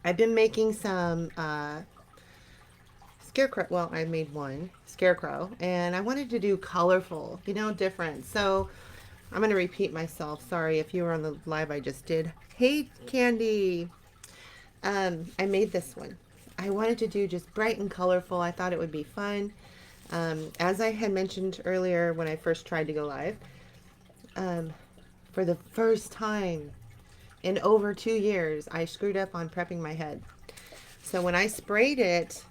I've been making some Scarecrow. Well, I made one Scarecrow, and I wanted to do colorful, different. So I'm going to repeat myself. Sorry if you were on the live I just did. Hey, Candy. I made this one. I wanted to do just bright and colorful. I thought it would be fun. As I had mentioned earlier when I first tried to go live, um, for the first time in over 2 years, I screwed up on prepping my head. So when I sprayed it,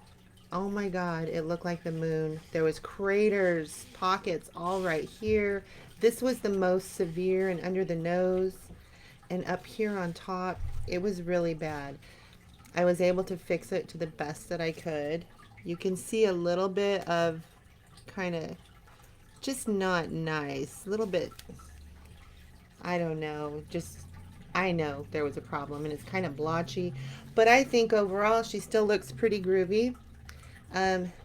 oh my God, it looked like the moon. There was craters, pockets all right here. This was the most severe and under the nose and up here on top. It was really bad. I was able to fix it to the best that I could. You can see a little bit of kind of just not nice. A little bit, I don't know, just I know there was a problem and it's kind of blotchy. But I think overall she still looks pretty groovy.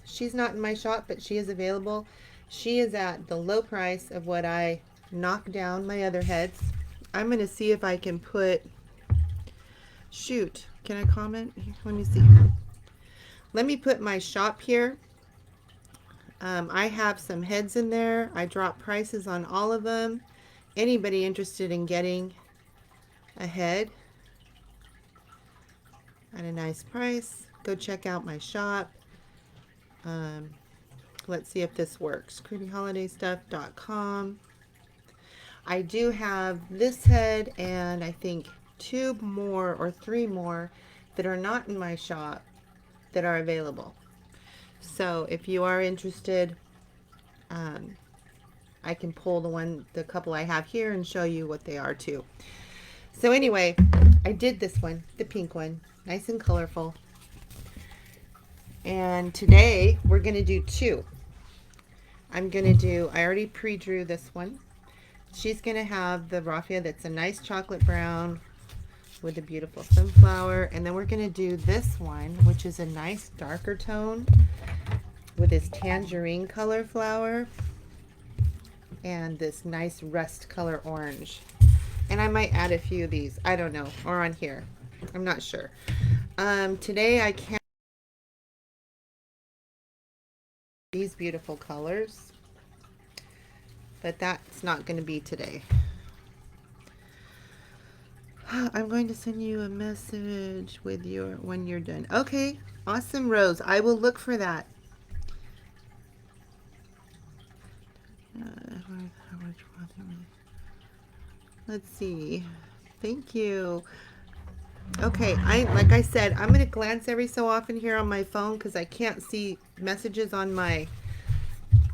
She's not in my shop, but she is available. She is at the low price of what I knocked down my other heads. I'm going to see if I can put, shoot, can I comment? Let me see. Let me put my shop here. I have some heads in there. I drop prices on all of them. Anybody interested in getting a head at a nice price, go check out my shop. Um, let's see if this works. creepyholidaystuff.com. I do have this head and I think two more or three more that are not in my shop that are available. So if you are interested, um, I can pull the couple I have here and show you what they are too. So anyway, I did this one, the pink one, nice and colorful. And today we're going to do two. I already pre-drew this one. She's going to have the raffia that's a nice chocolate brown with a beautiful sunflower. And then we're going to do this one, which is a nice darker tone with this tangerine color flower and this nice rust color orange. And I might add a few of these. I don't know. Or on here. I'm not sure. Today I can't these beautiful colors, but that's not going to be today. I'm going to send you a message with your when you're done. Okay, awesome, Rose. I will look for that. Let's see. Thank you. Okay, like I said, I'm going to glance every so often here on my phone because I can't see messages on my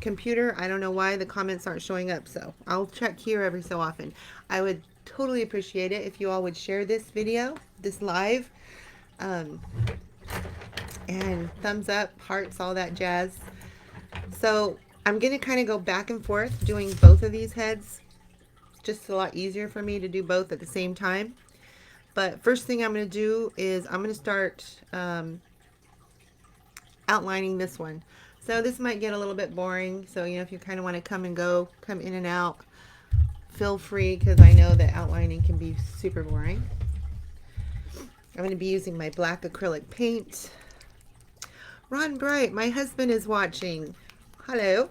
computer. I don't know why the comments aren't showing up, so I'll check here every so often. I would totally appreciate it if you all would share this video, this live, um, and thumbs up, hearts, all that jazz. So I'm going to kind of go back and forth doing both of these heads. It's just a lot easier for me to do both at the same time. But first thing I'm going to do is I'm going to start outlining this one. So this might get a little bit boring. So, if you kind of want to come and go, come in and out, feel free because I know that outlining can be super boring. I'm going to be using my black acrylic paint. Ron Bright, my husband is watching. Hello.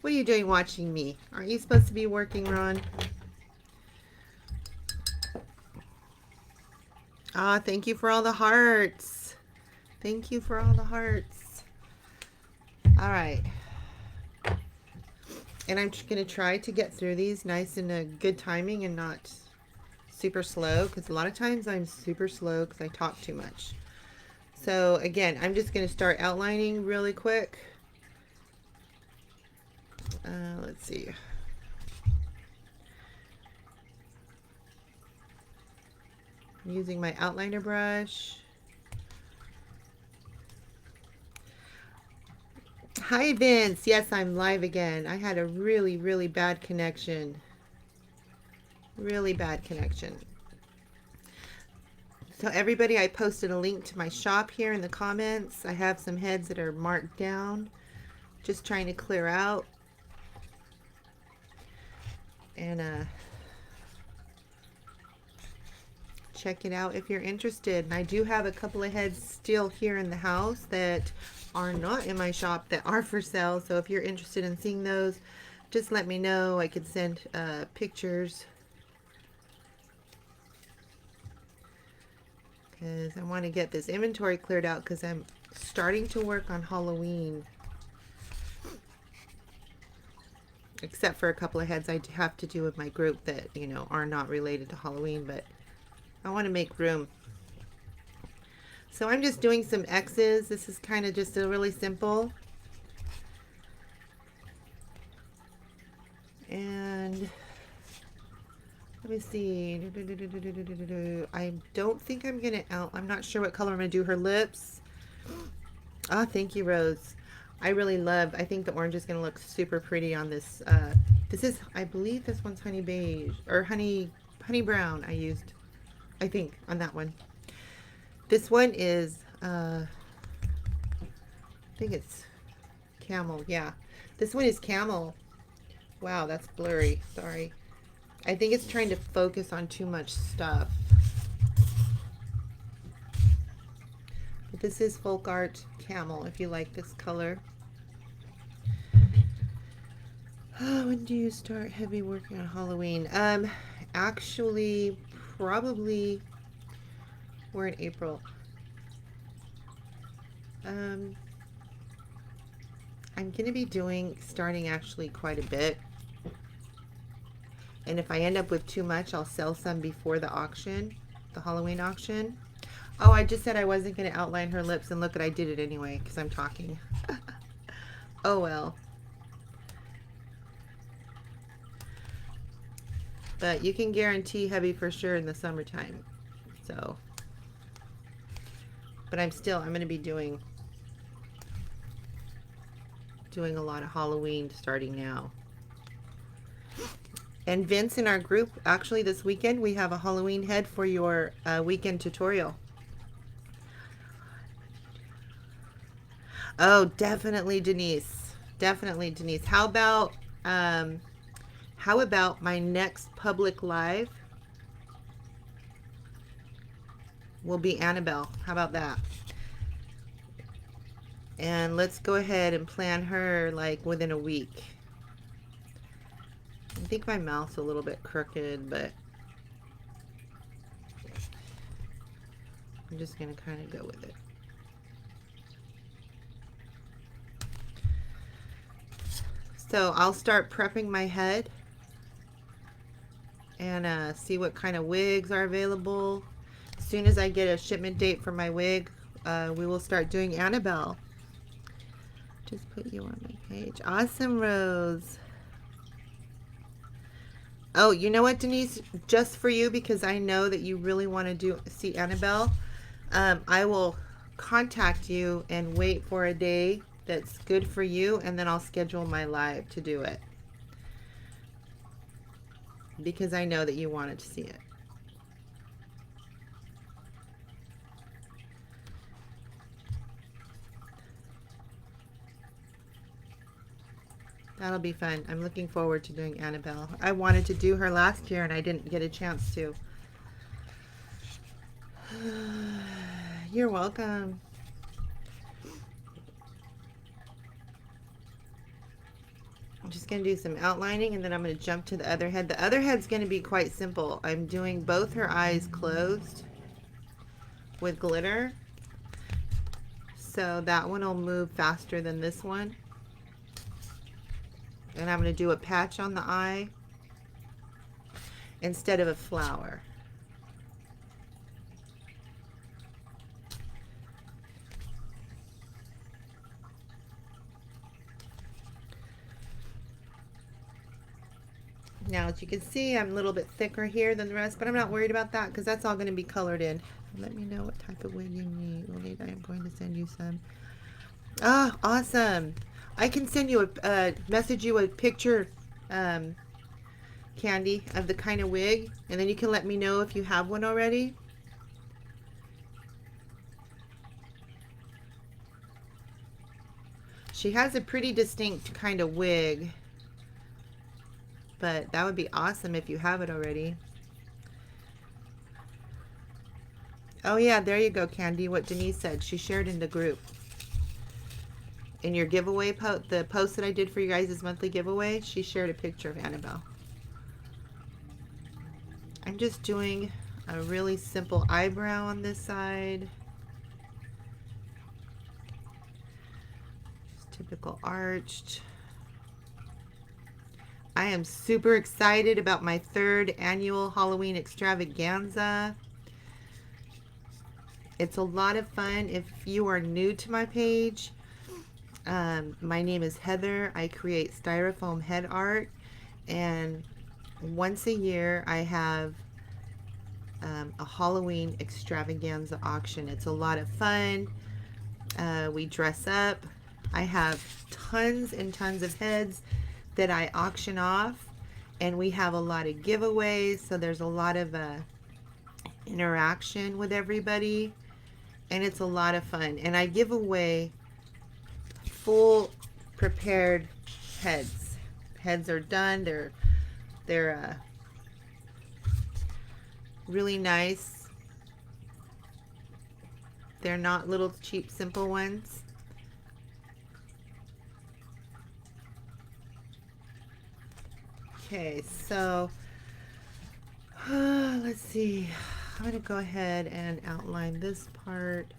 What are you doing watching me? Aren't you supposed to be working, Ron? Ah, thank you for all the hearts. Thank you for all the hearts. All right. And I'm going to try to get through these nice and a good timing and not super slow because a lot of times I'm super slow because I talk too much. So again, I'm just going to start outlining really quick. Let's see. I'm using my outliner brush. Hi Vince, yes, I'm live again. I had a really, really bad connection. Really bad connection. So everybody, I posted a link to my shop here in the comments. I have some heads that are marked down. Just trying to clear out. And check it out if you're interested. And I do have a couple of heads still here in the house that are not in my shop that are for sale. So if you're interested in seeing those, just let me know. I could send pictures, because I want to get this inventory cleared out because I'm starting to work on Halloween. Except for a couple of heads I have to do with my group that, you know, are not related to Halloween, but I want to make room. So I'm just doing some X's. This is kind of just a really simple. And let me see. I don't think I'm going to I'm not sure what color I'm going to do her lips. Ah, thank you, Rose. I think the orange is going to look super pretty on this. This is, I believe this one's honey beige, or honey brown I used, I think, on that one. This one is, I think it's camel. Yeah, this one is camel. Wow, that's blurry. Sorry. I think it's trying to focus on too much stuff. But this is Folk Art Camel, if you like this color. When do you start heavy working on Halloween? Actually, probably, we're in April. I'm going to be starting actually quite a bit. And if I end up with too much, I'll sell some before the auction, the Halloween auction. Oh, I just said I wasn't going to outline her lips, and look at, I did it anyway because I'm talking. Oh well. But you can guarantee heavy for sure in the summertime. So, but I'm going to be doing a lot of Halloween starting now. And Vince, in our group, actually this weekend we have a Halloween head for your weekend tutorial. Oh, definitely, Denise. Definitely, Denise. How about my next public live will be Annabelle? How about that? And let's go ahead and plan her like within a week. I think my mouth's a little bit crooked, but I'm just going to kind of go with it. So I'll start prepping my head and see what kind of wigs are available. As soon as I get a shipment date for my wig, we will start doing Annabelle. Just put you on my page. Awesome, Rose. Oh, you know what, Denise? Just for you, because I know that you really want to see Annabelle, I will contact you and wait for a day that's good for you, and then I'll schedule my live to do it, because I know that you wanted to see it. That'll be fun. I'm looking forward to doing Annabelle. I wanted to do her last year and I didn't get a chance to. You're welcome. I'm just going to do some outlining and then I'm going to jump to the other head. The other head's going to be quite simple. I'm doing both her eyes closed with glitter. So that one will move faster than this one. And I'm going to do a patch on the eye instead of a flower. Now, as you can see, I'm a little bit thicker here than the rest, but I'm not worried about that because that's all going to be colored in. Let me know what type of wig you need. I am going to send you some. Ah, awesome. I can send you message you a picture, Candy, of the kind of wig, and then you can let me know if you have one already. She has a pretty distinct kind of wig, but that would be awesome if you have it already. Oh yeah, there you go, Candy. What Denise said. She shared in the group. In your giveaway the post that I did for you guys' monthly giveaway, she shared a picture of Annabelle. I'm just doing a really simple eyebrow on this side. Just typical arched. I am super excited about my 3rd annual Halloween extravaganza. It's a lot of fun. If you are new to my page, my name is Heather. I create styrofoam head art, and once a year I have a Halloween extravaganza auction. It's a lot of fun. We dress up. I have tons and tons of heads that I auction off, and we have a lot of giveaways, so there's a lot of interaction with everybody, and it's a lot of fun. And I give away full prepared heads. Heads are done. They're really nice. They're not little cheap simple ones. Okay, so let's see. I'm going to go ahead and outline this part.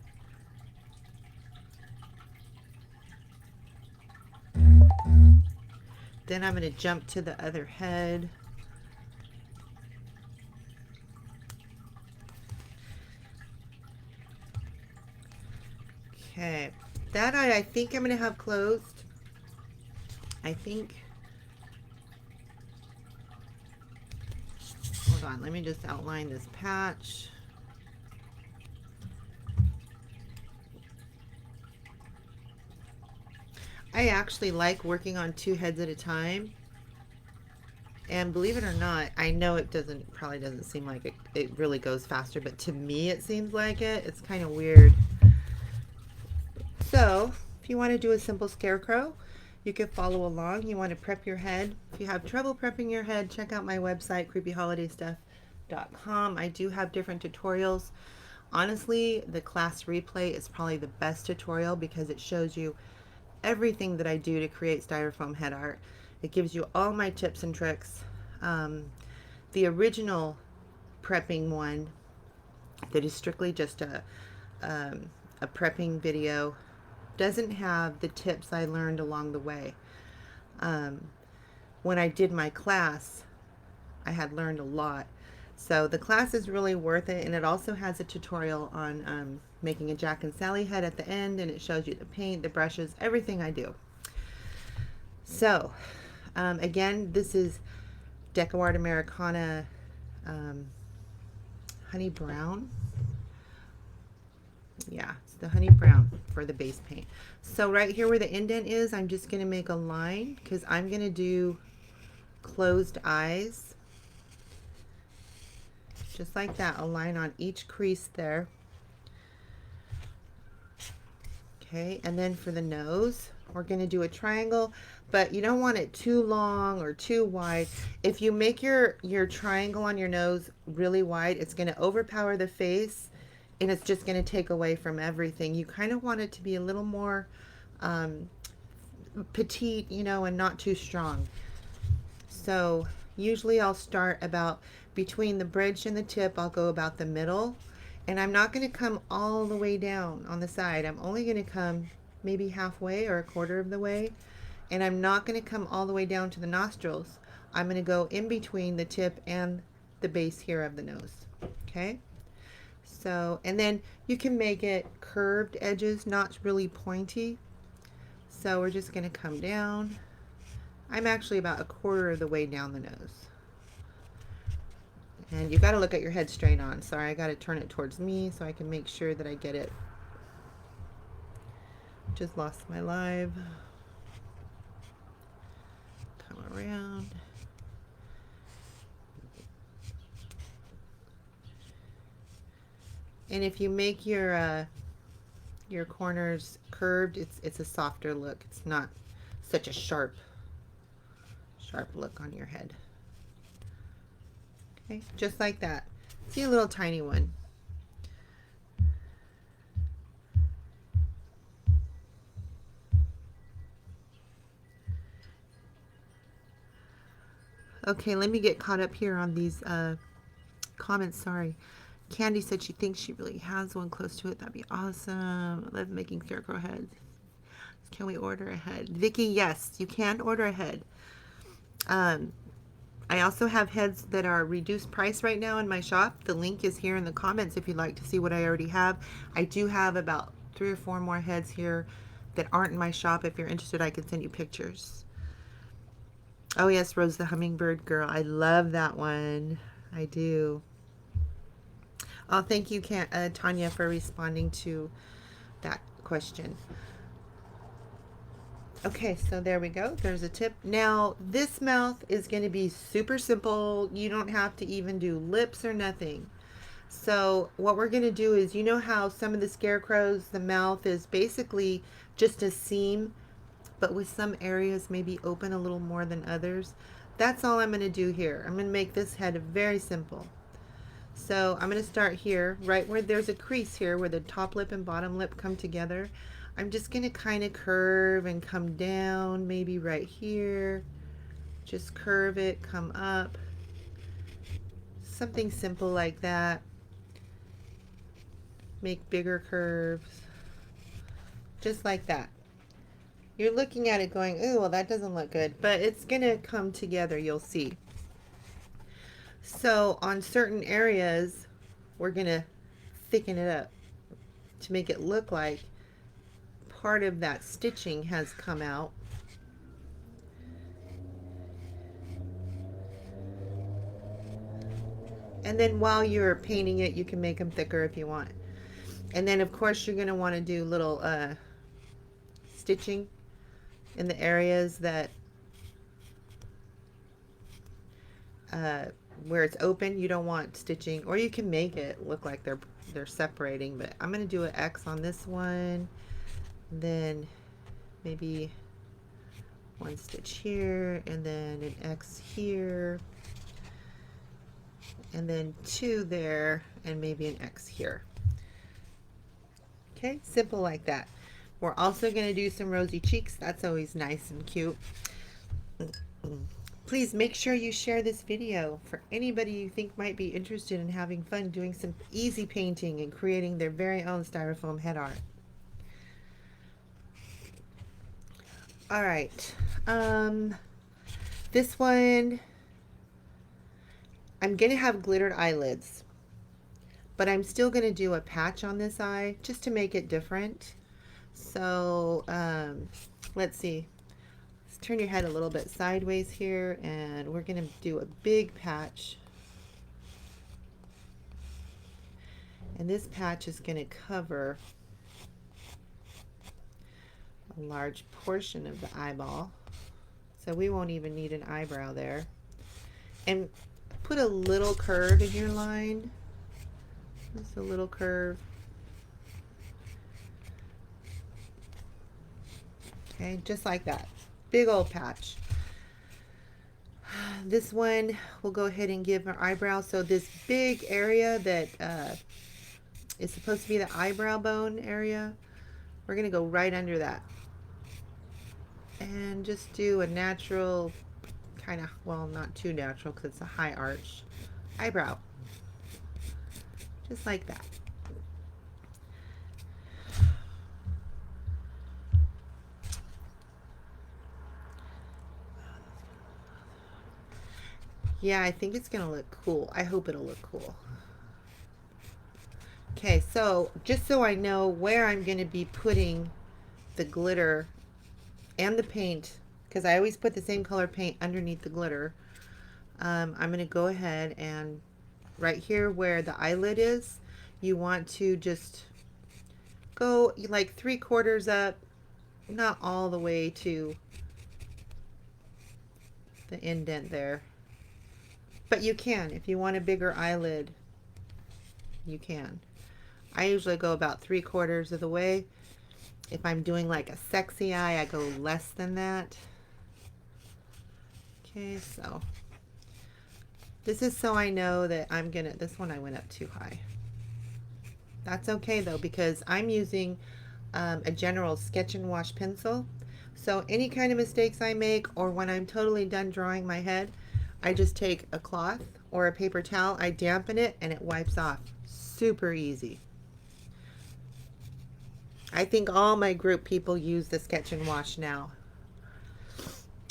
Then I'm going to jump to the other head. Okay, that eye I think I'm going to have closed. I think. Hold on, let me just outline this patch. I actually like working on 2 heads at a time. And believe it or not, I know it probably doesn't seem like it really goes faster, but to me it seems like it. It's kind of weird. So, if you want to do a simple scarecrow, you can follow along. You want to prep your head. If you have trouble prepping your head, check out my website, creepyholidaystuff.com. I do have different tutorials. Honestly, the class replay is probably the best tutorial because it shows you everything that I do to create styrofoam head art. It gives you all my tips and tricks. The original prepping one that is strictly just a prepping video doesn't have the tips I learned along the way. When I did my class, I had learned a lot. So the class is really worth it, and it also has a tutorial on making a Jack and Sally head at the end, and it shows you the paint, the brushes, everything I do. So again, this is DecoArt Americana Honey Brown. Yeah, it's the honey brown for the base paint. So right here where the indent is, I'm just going to make a line because I'm going to do closed eyes. Just like that, a line on each crease there. Okay, and then for the nose, we're going to do a triangle, but you don't want it too long or too wide. If you make your triangle on your nose really wide, it's going to overpower the face, and it's just going to take away from everything. You kind of want it to be a little more petite, you know, and not too strong. So usually I'll start about between the bridge and the tip. I'll go about the middle, and I'm not going to come all the way down on the side. I'm only going to come maybe halfway or a quarter of the way, and I'm not going to come all the way down to the nostrils. I'm going to go in between the tip and the base here of the nose. Okay, so, and then you can make it curved edges, not really pointy. So we're just going to come down. I'm actually about a quarter of the way down the nose. And you got to look at your head straight on. Sorry, I got to turn it towards me so I can make sure that I get it. Just lost my live. Come around. And if you make your corners curved, it's a softer look. It's not such a sharp look on your head. Okay, just like that. See, a little tiny one. Okay, let me get caught up here on these comments. Sorry. Candy said she thinks she really has one close to it. That'd be awesome. I love making Scarecrow heads. Can we order ahead? Vicky, yes, you can order ahead. Um, I also have heads that are reduced price right now in my shop. The link is here in the comments if you'd like to see what I already have. I do have about 3 or 4 more heads here that aren't in my shop. If you're interested, I can send you pictures. Oh yes, Rose the Hummingbird Girl. I love that one. I do. Oh, thank you, Tanya, for responding to that question. Okay, so there we go. There's a tip. Now, this mouth is going to be super simple. You don't have to even do lips or nothing. So what we're going to do is, you know how some of the scarecrows, the mouth is basically just a seam, but with some areas maybe open a little more than others. That's all I'm going to do here. I'm going to make this head very simple. So I'm going to start here, right where there's a crease here, where the top lip and bottom lip come together. I'm just going to kind of curve and come down, maybe right here. Just curve it, come up. Something simple like that. Make bigger curves. Just like that. You're looking at it going, ooh, well, that doesn't look good. But it's going to come together, you'll see. So on certain areas, we're going to thicken it up to make it look like part of that stitching has come out. And then while you're painting it, you can make them thicker if you want. And then of course you're going to want to do little stitching in the areas that where it's open. You don't want stitching, or you can make it look like they're separating, but I'm going to do an X on this one, then maybe one stitch here, and then an X here, and then 2 there, and maybe an X here. Okay, simple like that. We're also going to do some rosy cheeks. That's always nice and cute. Please make sure you share this video for anybody you think might be interested in having fun doing some easy painting and creating their very own styrofoam head art. All right, this one, I'm gonna have glittered eyelids, but I'm still gonna do a patch on this eye just to make it different. So let's see, let's turn your head a little bit sideways here, and we're gonna do a big patch. And this patch is gonna cover a large portion of the eyeball, so we won't even need an eyebrow there. And put a little curve in your line, just a little curve. Okay, just like that. Big old patch. This one we'll go ahead and give our eyebrow. So this big area that is supposed to be the eyebrow bone area, we're gonna go right under that and just do a natural kind of, well, not too natural because it's a high arch eyebrow, just like that. Yeah, I think it's gonna look cool. I hope it'll look cool. Okay, so just so I know where I'm gonna be putting the glitter and the paint, because I always put the same color paint underneath the glitter, I'm going to go ahead and right here where the eyelid is, you want to just go like 3/4 up, not all the way to the indent there, but you can. If you want a bigger eyelid, you can. I usually go about 3/4 of the way. If I'm doing like a sexy eye, I go less than that. Okay, so this is so I know that I'm gonna, this one I went up too high. That's okay though, because I'm using a general sketch and wash pencil. So any kind of mistakes I make, or when I'm totally done drawing my head, I just take a cloth or a paper towel, I dampen it, and it wipes off. Super easy. I think all my group people use the Sketch and Wash now.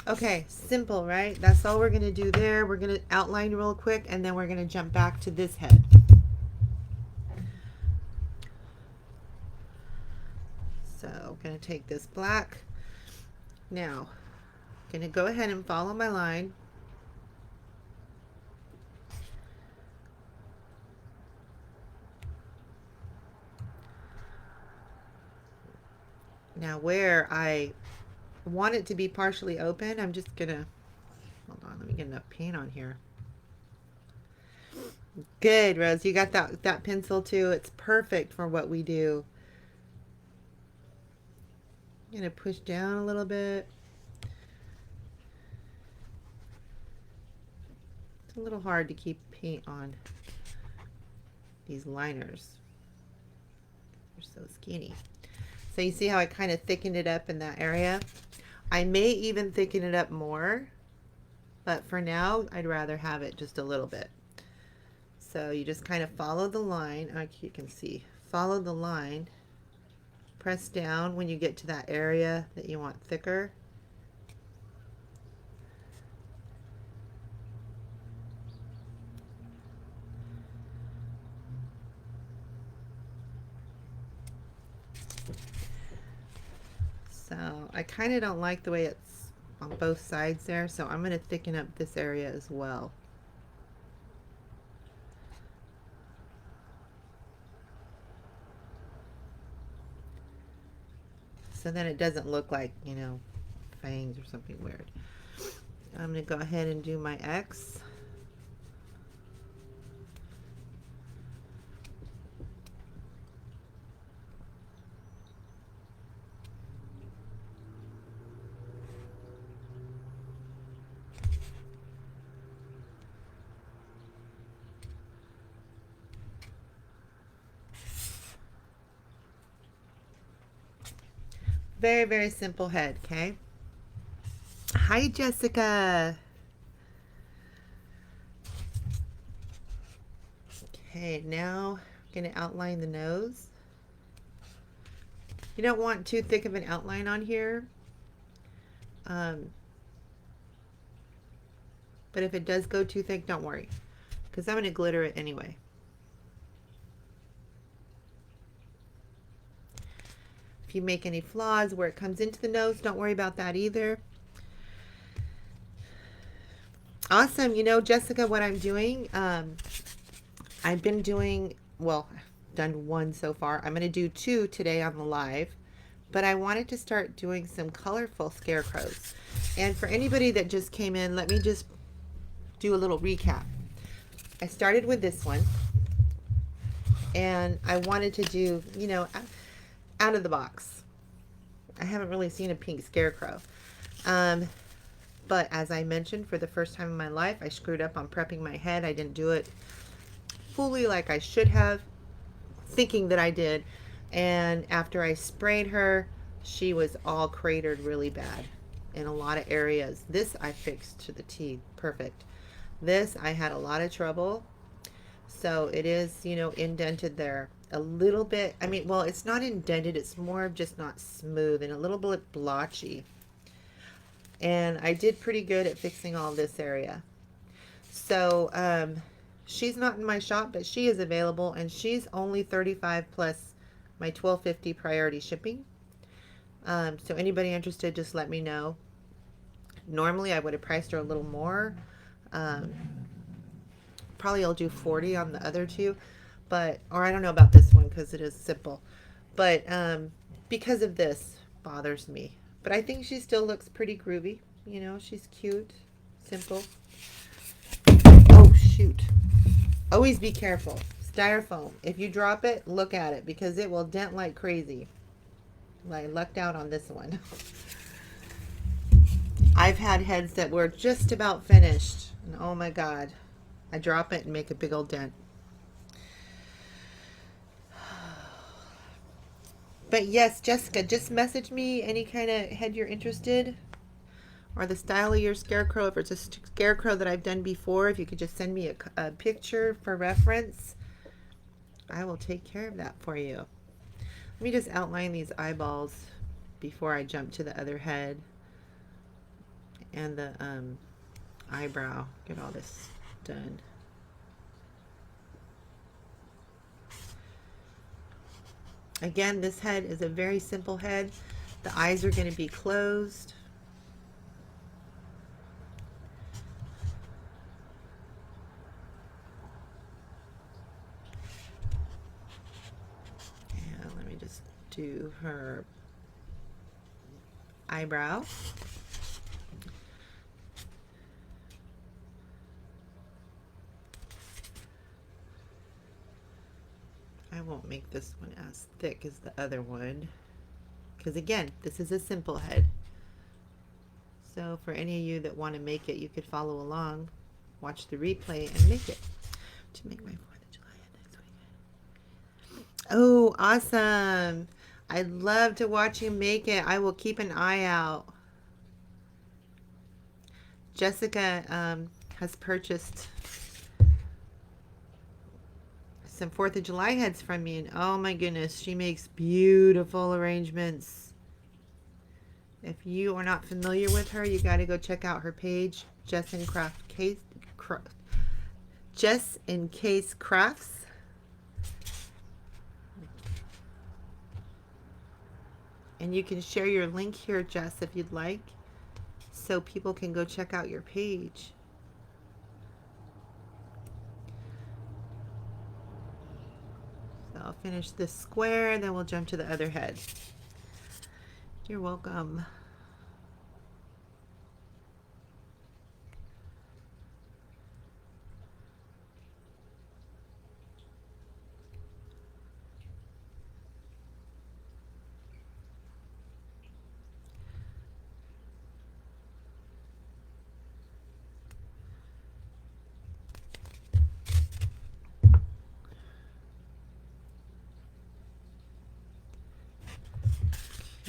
Okay, simple, right? That's all we're going to do there. We're going to outline real quick, and then we're going to jump back to this head. So I'm going to take this black. Now, I'm going to go ahead and follow my line. Now where I want it to be partially open, I'm just going to, hold on, let me get enough paint on here. Good, Rose. You got that pencil too. It's perfect for what we do. I'm going to push down a little bit. It's a little hard to keep paint on these liners. They're so skinny. So you see how I kind of thickened it up in that area? I may even thicken it up more, but for now, I'd rather have it just a little bit. So you just kind of follow the line. You can see, follow the line, press down when you get to that area that you want thicker. So I kind of don't like the way it's on both sides there, so I'm going to thicken up this area as well. So then it doesn't look like, you know, fangs or something weird. I'm going to go ahead and do my X. Very, very simple head, okay? Hi, Jessica. Okay, now I'm going to outline the nose. You don't want too thick of an outline on here. But if it does go too thick, don't worry, because I'm going to glitter it anyway. If you make any flaws where it comes into the nose, don't worry about that either. Awesome. You know, Jessica, what I'm doing, I've been doing, well, I've done one so far. I'm going to do two today on the live, but I wanted to start doing some colorful scarecrows. And for anybody that just came in, let me just do a little recap. I started with this one, and I wanted to do, you know, out of the box. I haven't really seen a pink scarecrow. But as I mentioned, for the first time in my life, I screwed up on prepping my head. I didn't do it fully like I should have, thinking that I did. And after I sprayed her, she was all cratered really bad in a lot of areas. This I fixed to the T. Perfect. This I had a lot of trouble. So it is, you know, indented there a little bit. I mean, well, it's not indented. It's more of just not smooth and a little bit blotchy. And I did pretty good at fixing all this area. So she's not in my shop, but she is available, and she's only $35 plus my $12.50 priority shipping. So anybody interested, just let me know. Normally I would have priced her a little more. Probably I'll do 40 on the other two, but, or I don't know about this one because it is simple, but because of this bothers me. But I think she still looks pretty groovy. You know, she's cute, simple. Oh, shoot. Always be careful. Styrofoam. If you drop it, look at it, because it will dent like crazy. I lucked out on this one. I've had heads that were just about finished, and oh my God, I drop it and make a big old dent. But yes, Jessica, just message me any kind of head you're interested. or the style of your scarecrow. If it's a scarecrow that I've done before, if you could just send me a picture for reference, I will take care of that for you. Let me just outline these eyeballs before I jump to the other head and the eyebrow. Get all this done. Again, this head is a very simple head. The eyes are going to be closed. And let me just do her eyebrow. I won't make this one as thick as the other one because again, this is a simple head. So for any of you that want to make it, you could follow along, watch the replay and make it to make my 4th of July next weekend. Oh, awesome. I'd love to watch you make it. I will keep an eye out. Jessica has purchased some 4th of July heads from me, and oh my goodness, she makes beautiful arrangements. If you are not familiar with her, you got to go check out her page, Jess in Case Crafts. And you can share your link here, Jess, if you'd like, so people can go check out your page. I'll finish this square, then we'll jump to the other head. You're welcome.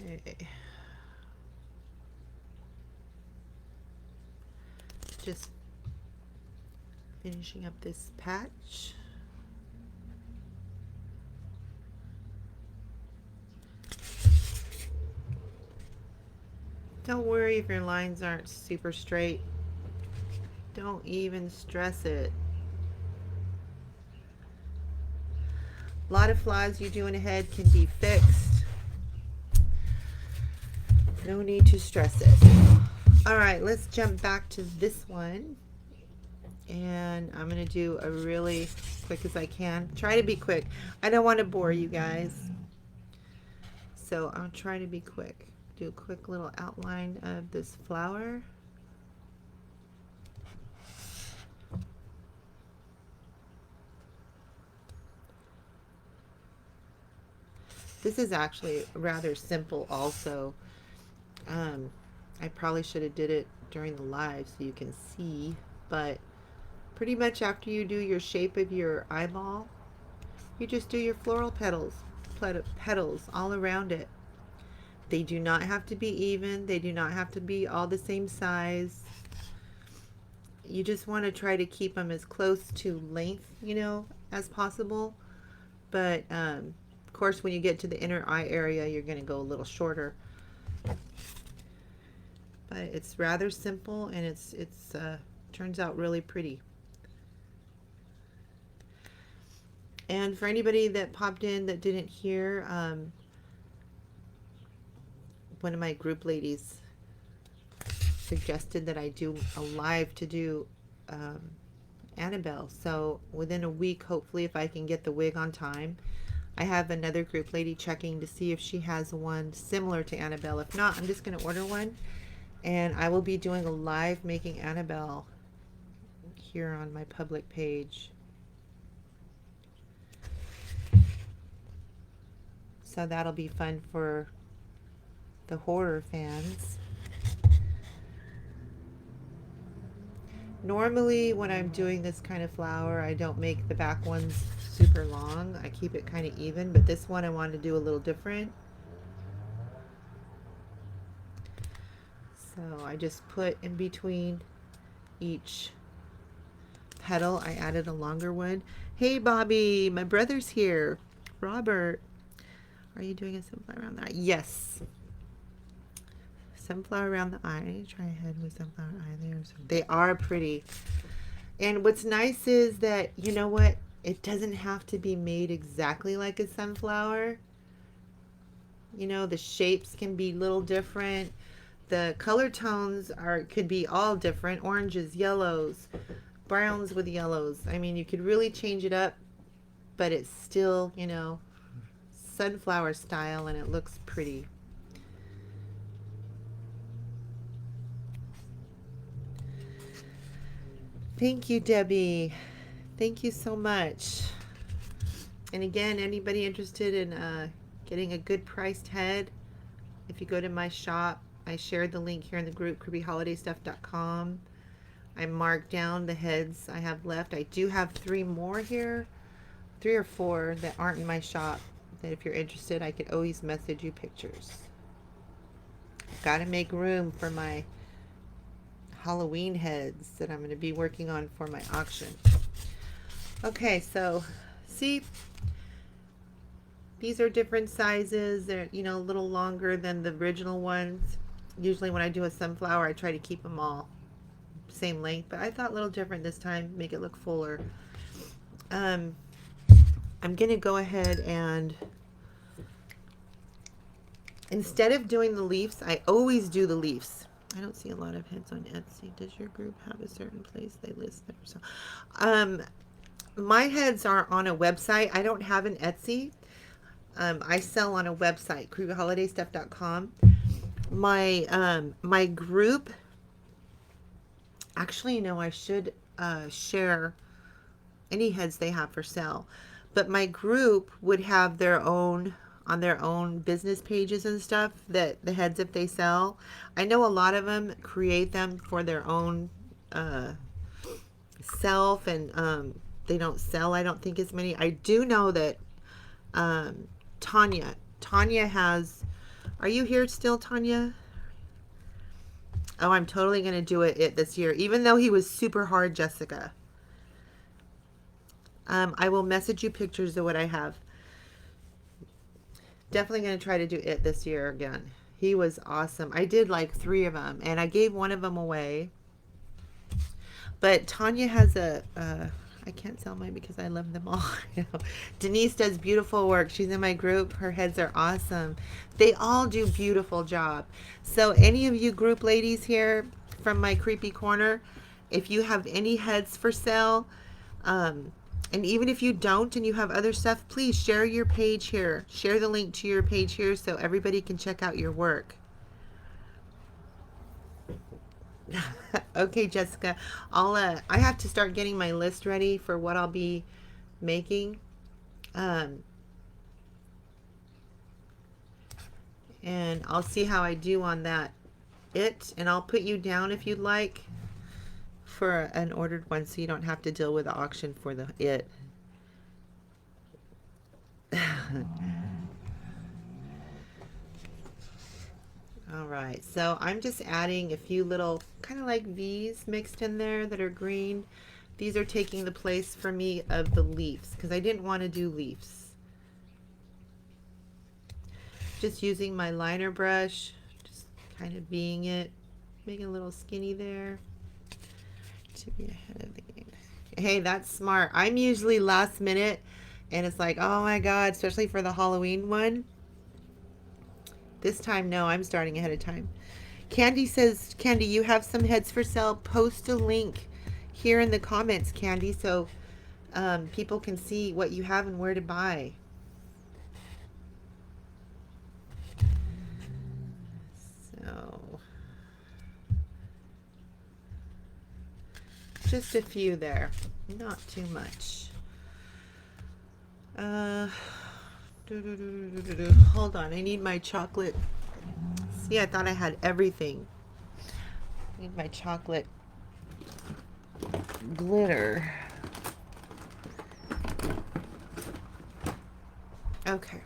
Okay. Just finishing up this patch. Don't worry if your lines aren't super straight. Don't even stress it. A lot of flaws you do in a head can be fixed. No need to stress it. All right, let's jump back to this one. And I'm going to do a really quick as I can. Try to be quick. I don't want to bore you guys. So I'll try to be quick. Do a quick little outline of this flower. This is actually rather simple also. I probably should have did it during the live so you can see, but pretty much after you do your shape of your eyeball, you just do your floral petals all around it. They do not have to be even. They do not have to be all the same size. You just want to try to keep them as close to length, you know, as possible. But of course, when you get to the inner eye area, you're going to go a little shorter. But it's rather simple, and it's turns out really pretty. And for anybody that popped in that didn't hear, one of my group ladies suggested that I do a live to do Annabelle. So within a week, hopefully, if I can get the wig on time, I have another group lady checking to see if she has one similar to Annabelle. If not, I'm just going to order one, and I will be doing a live making Annabelle here on my public page. So that'll be fun for the horror fans. Normally when I'm doing this kind of flower, I don't make the back ones super long. I keep it kind of even, but this one I wanted to do a little different. So I just put in between each petal, I added a longer one. Hey Bobby, my brother's here. Robert, are you doing a sunflower around the eye? Yes. Sunflower around the eye. Try ahead with sunflower eye there. So they are pretty. And what's nice is that, you know what? It doesn't have to be made exactly like a sunflower. You know, the shapes can be a little different. The color tones could be all different. Oranges, yellows, browns with yellows. I mean, you could really change it up, but it's still, you know, sunflower style, and it looks pretty. Thank you, Debbie. Thank you so much. And again, anybody interested in getting a good priced head, if you go to my shop, I shared the link here in the group, creepyholidaystuff.com. I marked down the heads I have left. I do have 3 more here, 3 or 4 that aren't in my shop, that if you're interested, I could always message you pictures. Got to make room for my Halloween heads that I'm going to be working on for my auction. Okay, so see, these are different sizes. They're, you know, a little longer than the original ones. Usually when I do a sunflower, I try to keep them all same length, but I thought a little different this time, make it look fuller. I'm gonna go ahead and, instead of doing the leaves, I always do the leaves. I don't see a lot of heads on Etsy. Does your group have a certain place they list them? So, my heads are on a website. I don't have an Etsy. I sell on a website, creepyholidaystuff.com. My group, actually, you know, I should share any heads they have for sale, but my group would have their own, on their own business pages and stuff, that the heads, if they sell, I know a lot of them create them for their own self, and they don't sell, I don't think, as many. I do know that Tanya has, are you here still, Tanya? Oh, I'm totally going to do it this year, even though he was super hard, Jessica. I will message you pictures of what I have. Definitely going to try to do it this year again. He was awesome. I did like 3 of them, and I gave one of them away. But Tanya has I can't sell mine because I love them all. Denise does beautiful work. She's in my group. Her heads are awesome. They all do beautiful job. So any of you group ladies here from my creepy corner, if you have any heads for sale, and even if you don't and you have other stuff, please share your page here. Share the link to your page here so everybody can check out your work. Okay, Jessica, I have to start getting my list ready for what I'll be making. And I'll see how I do on that. And I'll put you down if you'd like for an ordered one, so you don't have to deal with the auction for the it. All right, so I'm just adding a few little kind of like V's mixed in there that are green. These are taking the place for me of the leaves because I didn't want to do leaves. Just using my liner brush, just kind of being it, making a little skinny there to be ahead of the game. Hey, that's smart. I'm usually last minute, and it's like, oh my God, especially for the Halloween one. This time, no, I'm starting ahead of time. Candy says, Candy, you have some heads for sale. Post a link here in the comments, Candy, so people can see what you have and where to buy. So, just a few there, not too much. Hold on, I need my chocolate. See, I thought I had everything. I need my chocolate glitter. Okay.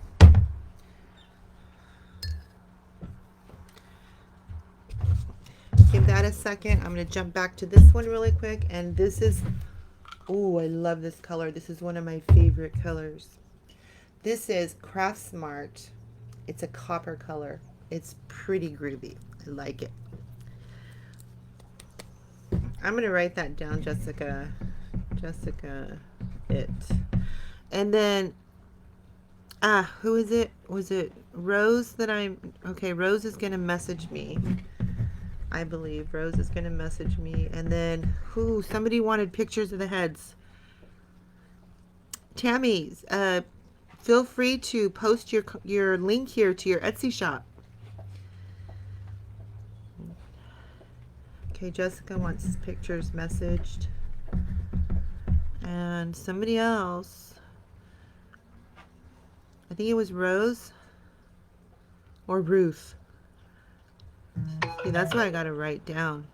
that a second. I'm going to jump back to this one really quick. And this is, oh, I love this color. This is one of my favorite colors. This is Craft Smart. It's a copper color. It's pretty groovy. I like it. I'm going to write that down, Jessica. Jessica, it. And then, who is it? Was it Rose that okay, Rose is going to message me. I believe Rose is going to message me. And then, somebody wanted pictures of the heads. Tammy's, feel free to post your link here to your Etsy shop. Okay, Jessica wants pictures messaged. And somebody else, I think it was Rose or Ruth. See, that's what I got to write down.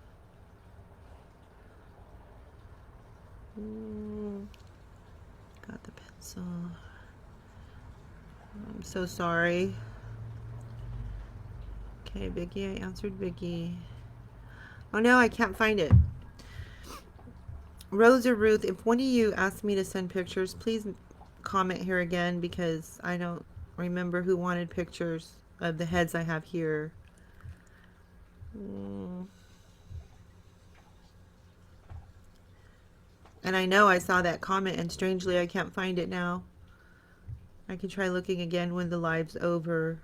Got the pencil. I'm so sorry. Okay, Vicky, I answered Vicky. Oh no, I can't find it. Rose or Ruth, if one of you asked me to send pictures, please comment here again, because I don't remember who wanted pictures of the heads I have here. And I know I saw that comment, and strangely I can't find it now. I can try looking again when the live's over.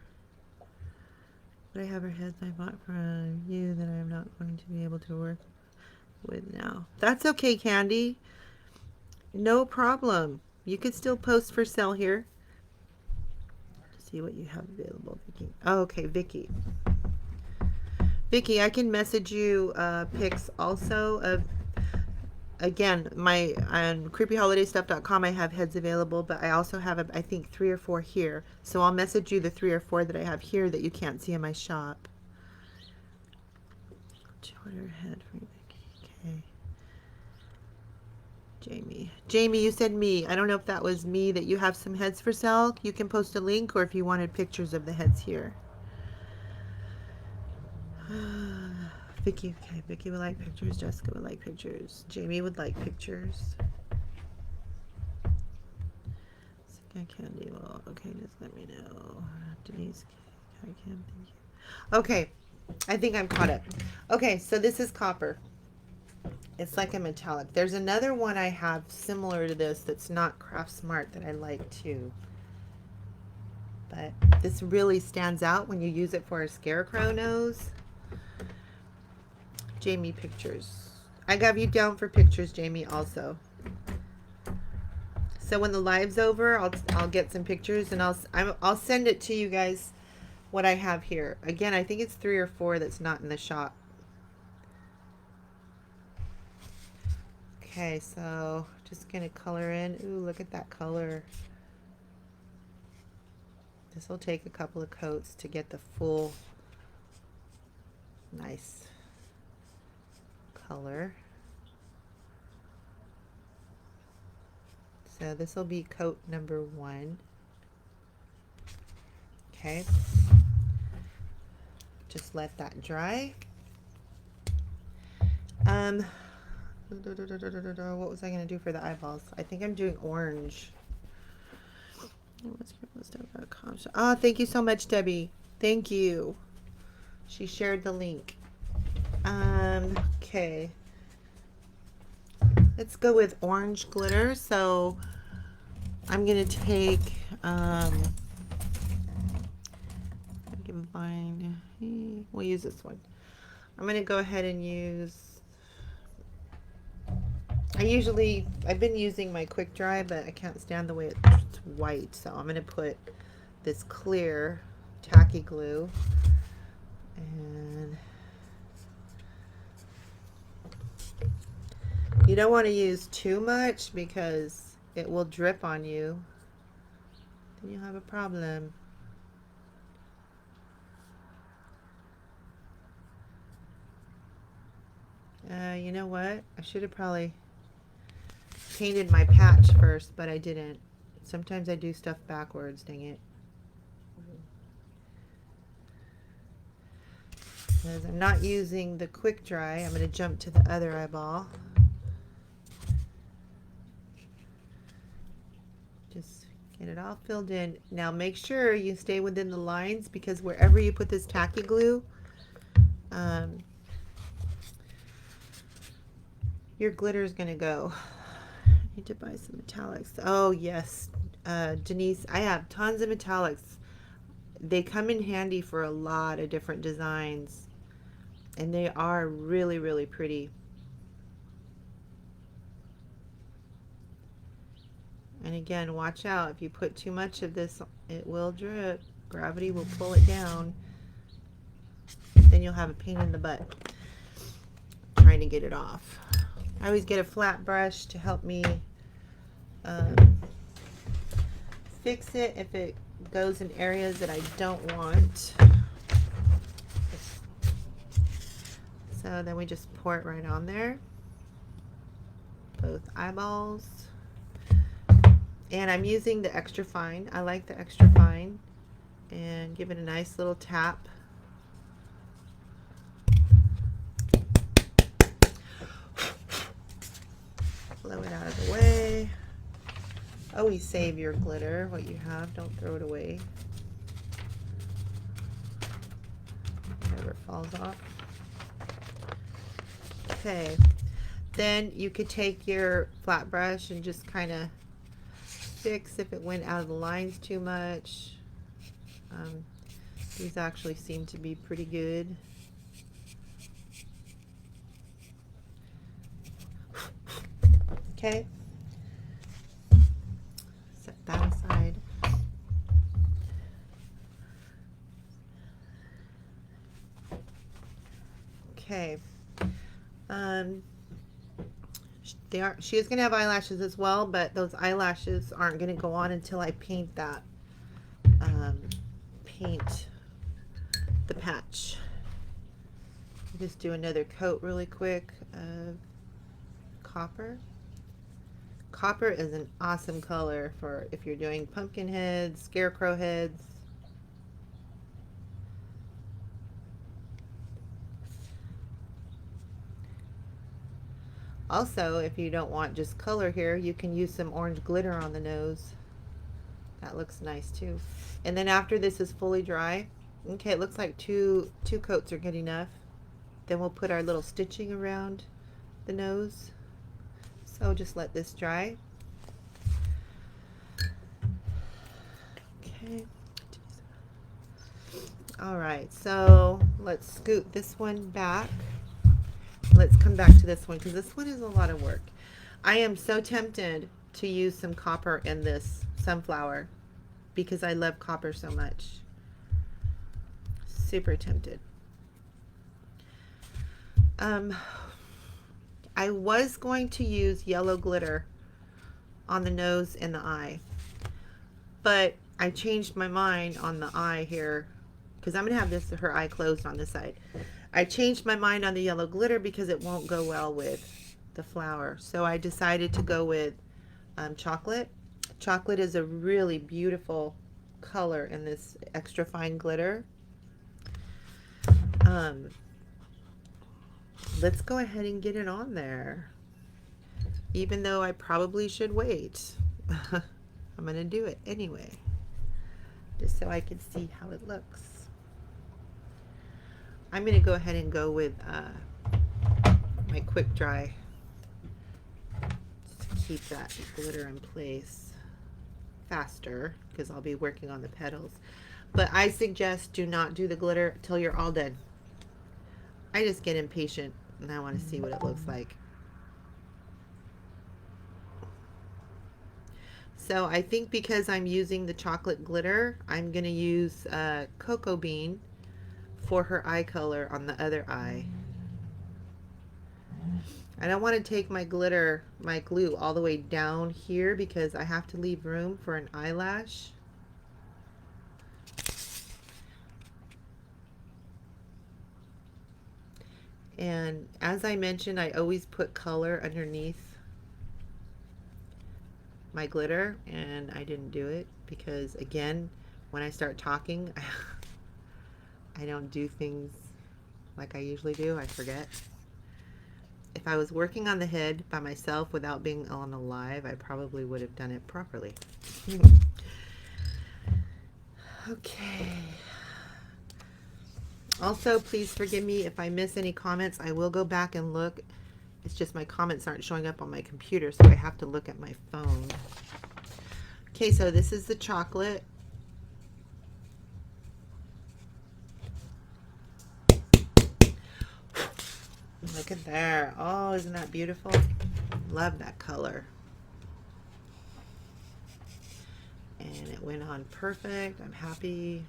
But I have her heads I bought from you that I'm not going to be able to work with now. That's okay, Candy. No problem. You could still post for sale here. See what you have available, Vicky. Oh, okay, Vicky. Vicky, I can message you pics also of, again, my on creepyholidaystuff.com I have heads available, but I also have I think 3 or 4 here. So I'll message you the 3 or 4 that I have here that you can't see in my shop. Order head for Vicky. Okay. Jamie, you said me. I don't know if that was me that you have some heads for sale. You can post a link, or if you wanted pictures of the heads here. Vicky, okay, Vicky would like pictures. Jessica would like pictures. Jamie would like pictures. Candy, well, okay, just let me know. Denise, I can, thank you. Okay, I think I'm caught up. Okay, so this is copper. It's like a metallic. There's another one I have similar to this that's not Craft Smart that I like too. But this really stands out when you use it for a scarecrow nose. Jamie, pictures. I got you down for pictures, Jamie, also. So when the live's over, I'll get some pictures, and I'll send it to you guys what I have here. Again, I think it's 3 or 4 that's not in the shop. Okay, so just gonna color in. Ooh, look at that color. This will take a couple of coats to get the full nice color. So this will be coat number 1. Okay. Just let that dry. What was I going to do for the eyeballs? I think I'm doing orange. Oh, thank you so much, Debbie. Thank you. She shared the link. Okay. Let's go with orange glitter. So I'm going to take, I can find, we'll use this one. I'm going to go ahead and use, I've been using my quick dry, but I can't stand the way it's white. So I'm going to put this clear tacky glue, and you don't want to use too much because it will drip on you. Then you'll have a problem. You know what? I should have probably painted my patch first, but I didn't. Sometimes I do stuff backwards, dang it. Because I'm not using the quick dry, I'm going to jump to the other eyeball. Just get it all filled in. Now make sure you stay within the lines, because wherever you put this tacky glue, your glitter is going to go. I need to buy some metallics. Oh yes, Denise, I have tons of metallics. They come in handy for a lot of different designs, and they are really, really pretty. And again, watch out. If you put too much of this, it will drip. Gravity will pull it down. Then you'll have a pain in the butt trying to get it off. I always get a flat brush to help me fix it if it goes in areas that I don't want. So then we just pour it right on there, both eyeballs. And I'm using the extra fine. I like the extra fine, and give it a nice little tap. Blow it out of the way. Always save your glitter, what you have. Don't throw it away. Whatever falls off. Okay. Then you could take your flat brush and just kind of fix if it went out of the lines too much. These actually seem to be pretty good. Okay. Set that aside. Okay. She is going to have eyelashes as well, but those eyelashes aren't going to go on until I paint that, paint the patch. Just do another coat really quick of copper. Copper is an awesome color for if you're doing pumpkin heads, scarecrow heads. Also, if you don't want just color here, you can use some orange glitter on the nose. That looks nice too. And then after this is fully dry, okay, it looks like two coats are good enough. Then we'll put our little stitching around the nose. So just let this dry. Okay. All right, so let's scoot this one back. Let's come back to this one, because this one is a lot of work. I am so tempted to use some copper in this sunflower because I love copper so much. Super tempted. I was going to use yellow glitter on the nose and the eye, but I changed my mind on the eye here, because I'm gonna have her eye closed on this side. I changed my mind on the yellow glitter because it won't go well with the flower. So I decided to go with chocolate. Chocolate is a really beautiful color in this extra fine glitter. Let's go ahead and get it on there. Even though I probably should wait. I'm going to do it anyway, just so I can see how it looks. I'm going to go ahead and go with my quick dry just to keep that glitter in place faster, because I'll be working on the petals. But I suggest do not do the glitter till you're all done. I just get impatient and I want to see what it looks like. So I think because I'm using the chocolate glitter, I'm going to use cocoa bean for her eye color on the other eye. I don't want to take my glitter, my glue, all the way down here because I have to leave room for an eyelash. And as I mentioned, I always put color underneath my glitter, and I didn't do it because, again, when I start talking, I don't do things like I usually do. I forget. If I was working on the head by myself without being on a live, I probably would have done it properly. Okay. Also, please forgive me if I miss any comments. I will go back and look. It's just my comments aren't showing up on my computer, so I have to look at my phone. Okay, so this is the chocolate. Look at there. Oh, isn't that beautiful? Love that color. And it went on perfect. I'm happy.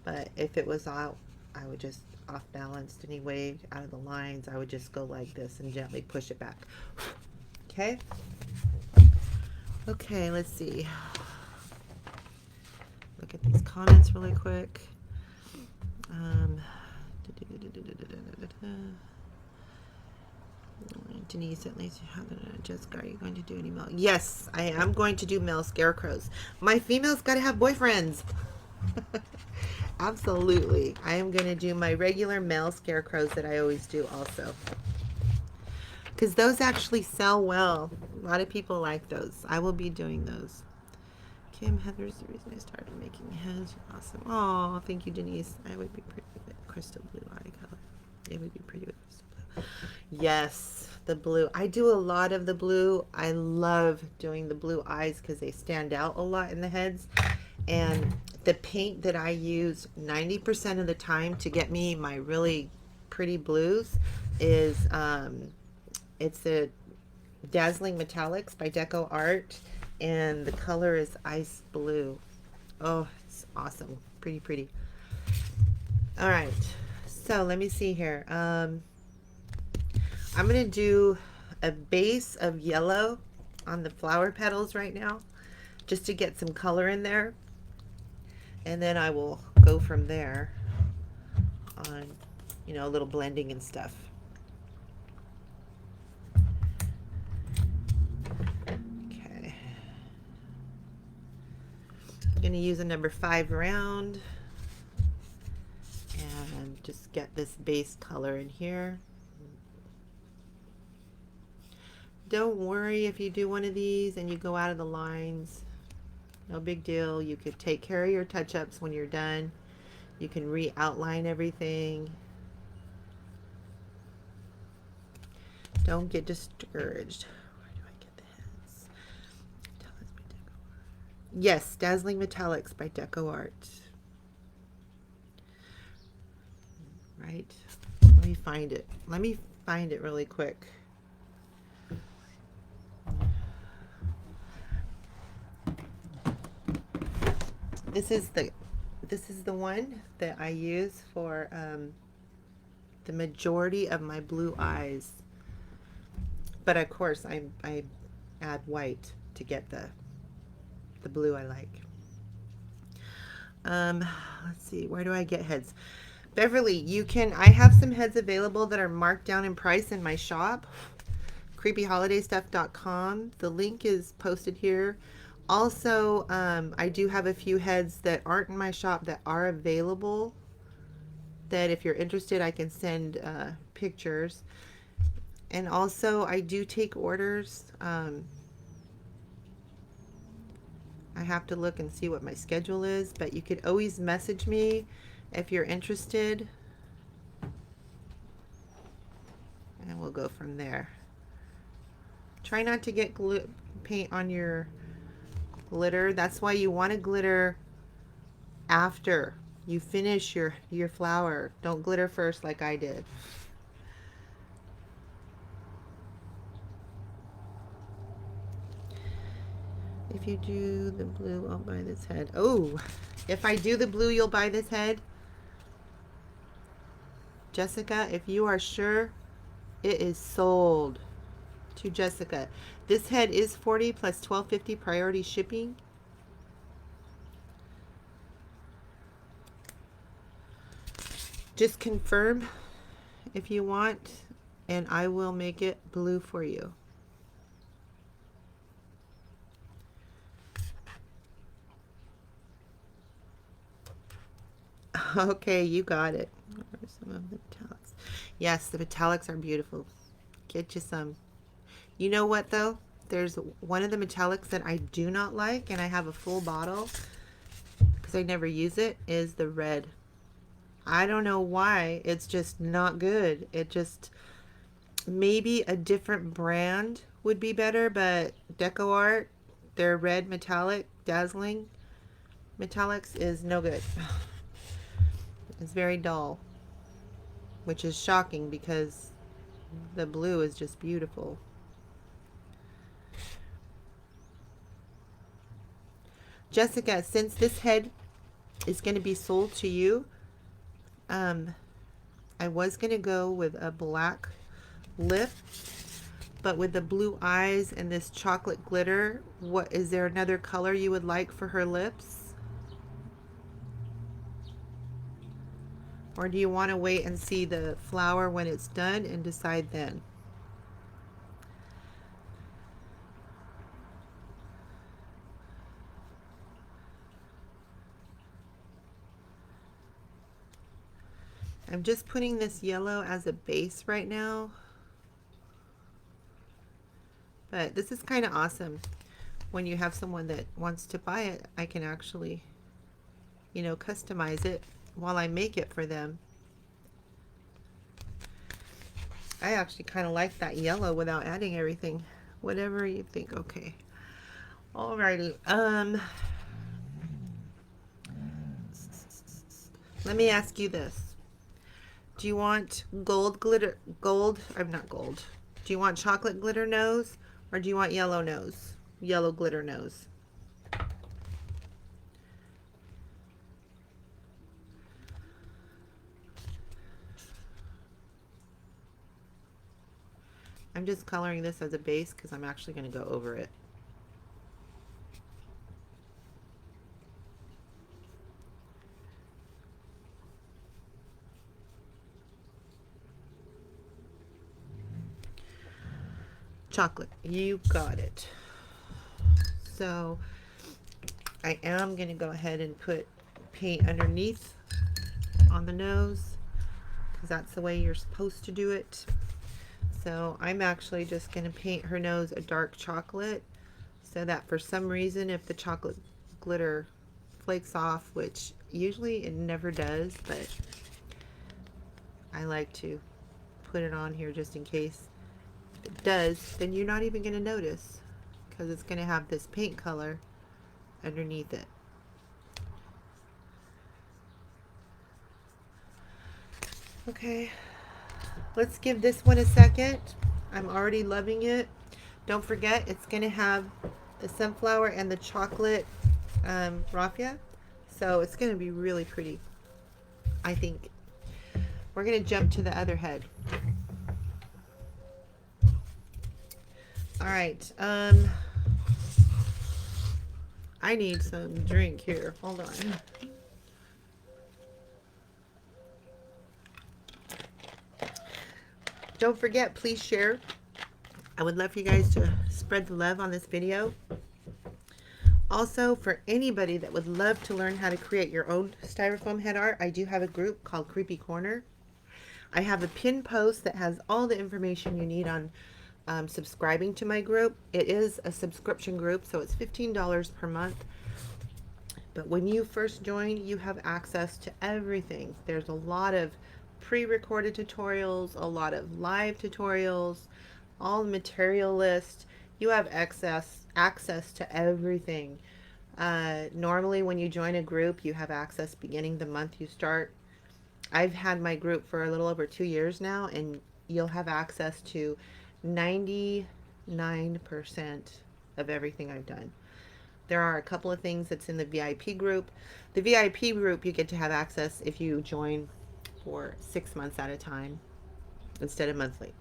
But if it was out, I would just off balanced anyway, out of the lines, I would just go like this and gently push it back. Okay. Okay, let's see. Look at these comments really quick. Denise, at least Jessica, are you going to do any male? Yes, I am going to do male scarecrows. My females got to have boyfriends. Absolutely. I am going to do my regular male scarecrows that I always do also. Because those actually sell well. A lot of people like those. I will be doing those. Kim, Heather's the reason I started making heads. Awesome. Oh, thank you, Denise. I would be pretty with crystal blue eye color. It would be pretty with crystal blue. Yes, the blue. I do a lot of the blue. I love doing the blue eyes because they stand out a lot in the heads. And the paint that I use 90% of the time to get me my really pretty blues is it's the Dazzling Metallics by DecoArt, and the color is ice blue. Oh, it's awesome. Pretty, pretty. All right, so let me see here. I'm going to do a base of yellow on the flower petals right now, just to get some color in there. And then I will go from there on, you know, a little blending and stuff. Okay. I'm going to use a number 5 round and just get this base color in here. Don't worry if you do one of these and you go out of the lines. No big deal. You could take care of your touch-ups when you're done. You can re-outline everything. Don't get discouraged. Where do I get the heads? Yes, Dazzling Metallics by DecoArt. Right. Let me find it. Let me find it really quick. This is the one that I use for the majority of my blue eyes. But of course, I add white to get the blue I like. Let's see, where do I get heads? Beverly, you can. I have some heads available that are marked down in price in my shop, creepyholidaystuff.com. The link is posted here. Also, I do have a few heads that aren't in my shop that are available, that if you're interested, I can send pictures. And also, I do take orders. I have to look and see what my schedule is, but you could always message me if you're interested. And we'll go from there. Try not to get paint on your glitter. That's why you want to glitter after you finish your flower. Don't glitter first like I did. If you do the blue, I'll buy this head. Oh, if I do the blue, you'll buy this head? Jessica, if you are sure, it is sold to Jessica. This head is $40 plus $12.50 priority shipping. Just confirm if you want, and I will make it blue for you. Okay, you got it. What are some of the metallics? Yes, the metallics are beautiful. Get you some. You know what though? There's one of the metallics that I do not like, and I have a full bottle because I never use it, is the red. I don't know why. It's just not good. It just, maybe a different brand would be better, but DecoArt, their red metallic, dazzling metallics is no good. It's very dull, which is shocking because the blue is just beautiful. Jessica, since this head is going to be sold to you, I was going to go with a black lip, but with the blue eyes and this chocolate glitter, what is there another color you would like for her lips? Or do you want to wait and see the flower when it's done and decide then? I'm just putting this yellow as a base right now. But this is kind of awesome. When you have someone that wants to buy it, I can actually, you know, customize it while I make it for them. I actually kind of like that yellow without adding everything. Whatever you think. Okay. Alrighty. Let me ask you this. Do you want gold glitter, I'm not gold. Do you want chocolate glitter nose or do you want yellow nose? Yellow glitter nose. I'm just coloring this as a base because I'm actually going to go over it. Chocolate, you got it. So I am going to go ahead and put paint underneath on the nose because that's the way you're supposed to do it. So I'm actually just going to paint her nose a dark chocolate so that for some reason if the chocolate glitter flakes off, which usually it never does, but I like to put it on here just in case. If it does, then you're not even going to notice because it's going to have this paint color underneath it. Okay, let's give this one a second. I'm already loving it. Don't forget, it's going to have the sunflower and the chocolate raffia, so it's going to be really pretty, I think. We're going to jump to the other head. All right. I need some drink here. Hold on. Don't forget, please share. I would love for you guys to spread the love on this video. Also, for anybody that would love to learn how to create your own styrofoam head art, I do have a group called Creepy Corner. I have a pinned post that has all the information you need on subscribing to my group. It is a subscription group, so it's $15 per month. But when you first join, you have access to everything. There's a lot of pre-recorded tutorials, a lot of live tutorials, all the material list. You have access to everything. Normally when you join a group, you have access beginning the month you start. I've had my group for a little over 2 years now, and you'll have access to 99% of everything I've done. There are a couple of things that's in the VIP group. The VIP group you get to have access if you join for 6 months at a time instead of monthly.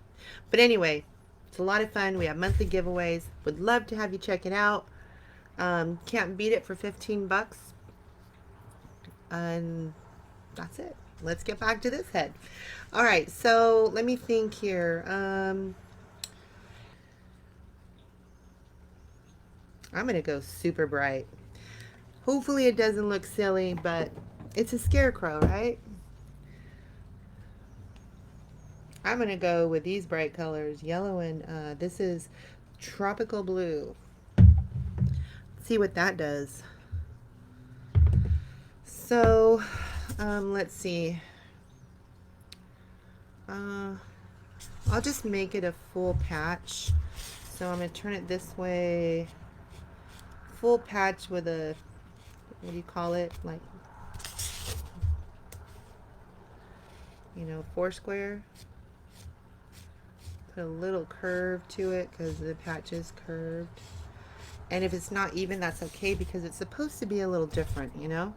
But anyway, it's a lot of fun. We have monthly giveaways. Would love to have you check it out. Can't beat it for 15 bucks. And that's it. Let's get back to this head. All right, so let me think here. I'm going to go super bright. Hopefully it doesn't look silly, but It's a scarecrow, right? I'm going to go with these bright colors, yellow and this is tropical blue. See what that does. So, let's see. I'll just make it a full patch. So I'm going to turn it this way. Full patch with a, what do you call it? Like, you know, foursquare. Put a little curve to it because the patch is curved. And if it's not even, that's okay because it's supposed to be a little different, you know?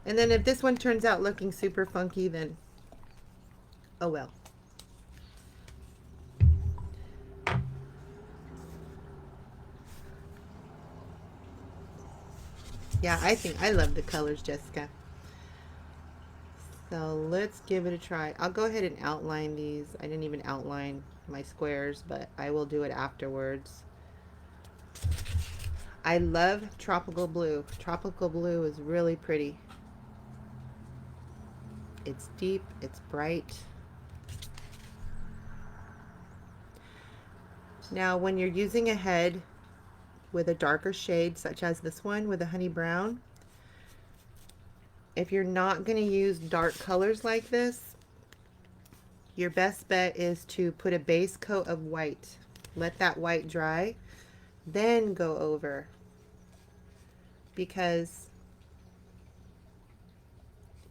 And then if this one turns out looking super funky, then oh well. Yeah, I think I love the colors, Jessica. So let's give it a try. I'll go ahead and outline these. I didn't even outline my squares, but I will do it afterwards. I love tropical blue. Tropical blue is really pretty. It's deep, it's bright. Now when you're using a head with a darker shade, such as this one with a honey brown, if you're not going to use dark colors like this, your best bet is to put a base coat of white. Let that white dry, then go over, because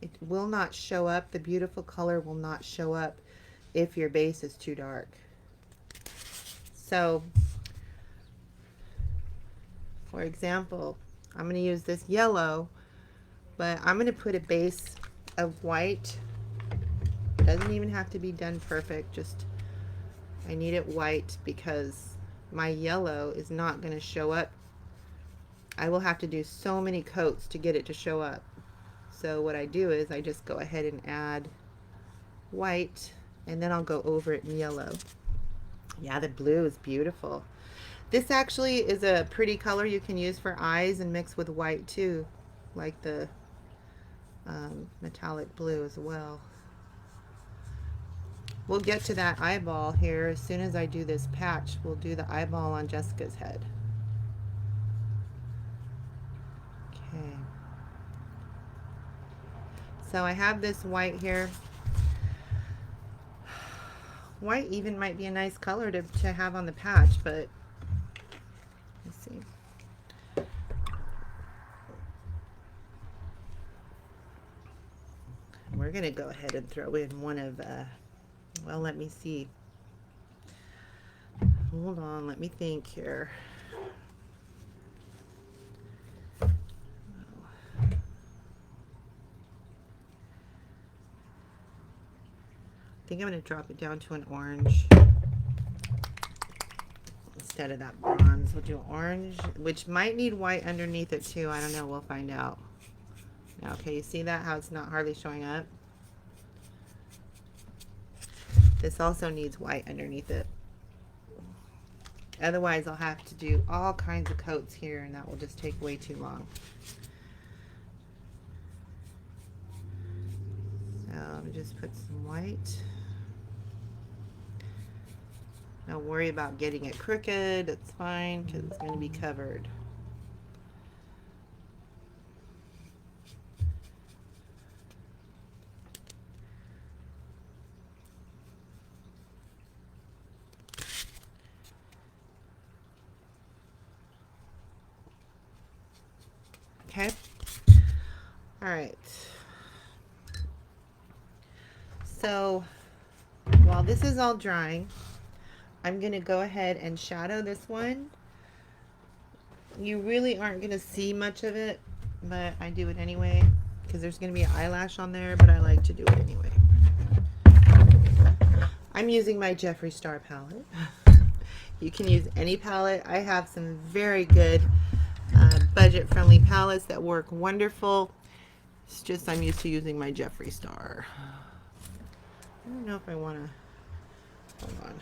it will not show up. The beautiful color will not show up if your base is too dark. So, for example, I'm going to use this yellow, but I'm going to put a base of white. Doesn't even have to be done perfect, just I need it white because my yellow is not going to show up. I will have to do so many coats to get it to show up. So what I do is I just go ahead and add white, and then I'll go over it in yellow. Yeah, the blue is beautiful. This actually is a pretty color you can use for eyes and mix with white too, like the metallic blue as well. We'll get to that eyeball here as soon as I do this patch. We'll do the eyeball on Jessica's head. Okay. So I have this white here. White even might be a nice color to have on the patch, but let's see. We're going to go ahead and throw in one of, well, let me see. Hold on, let me think here. I think I'm going to drop it down to an orange instead of that bronze. We'll do orange, which might need white underneath it too. I don't know. We'll find out. Now, okay, you see that? How it's not hardly showing up? This also needs white underneath it. Otherwise, I'll have to do all kinds of coats here, and that will just take way too long. So let me just put some white. Don't worry about getting it crooked. It's fine because it's going to be covered. Okay. All right. So while this is all drying, I'm going to go ahead and shadow this one. You really aren't going to see much of it, but I do it anyway because there's going to be an eyelash on there, but I like to do it anyway. I'm using my Jeffree Star palette. You can use any palette. I have some very good budget-friendly palettes that work wonderful. It's just I'm used to using my Jeffree Star. I don't know if I want to, hold on.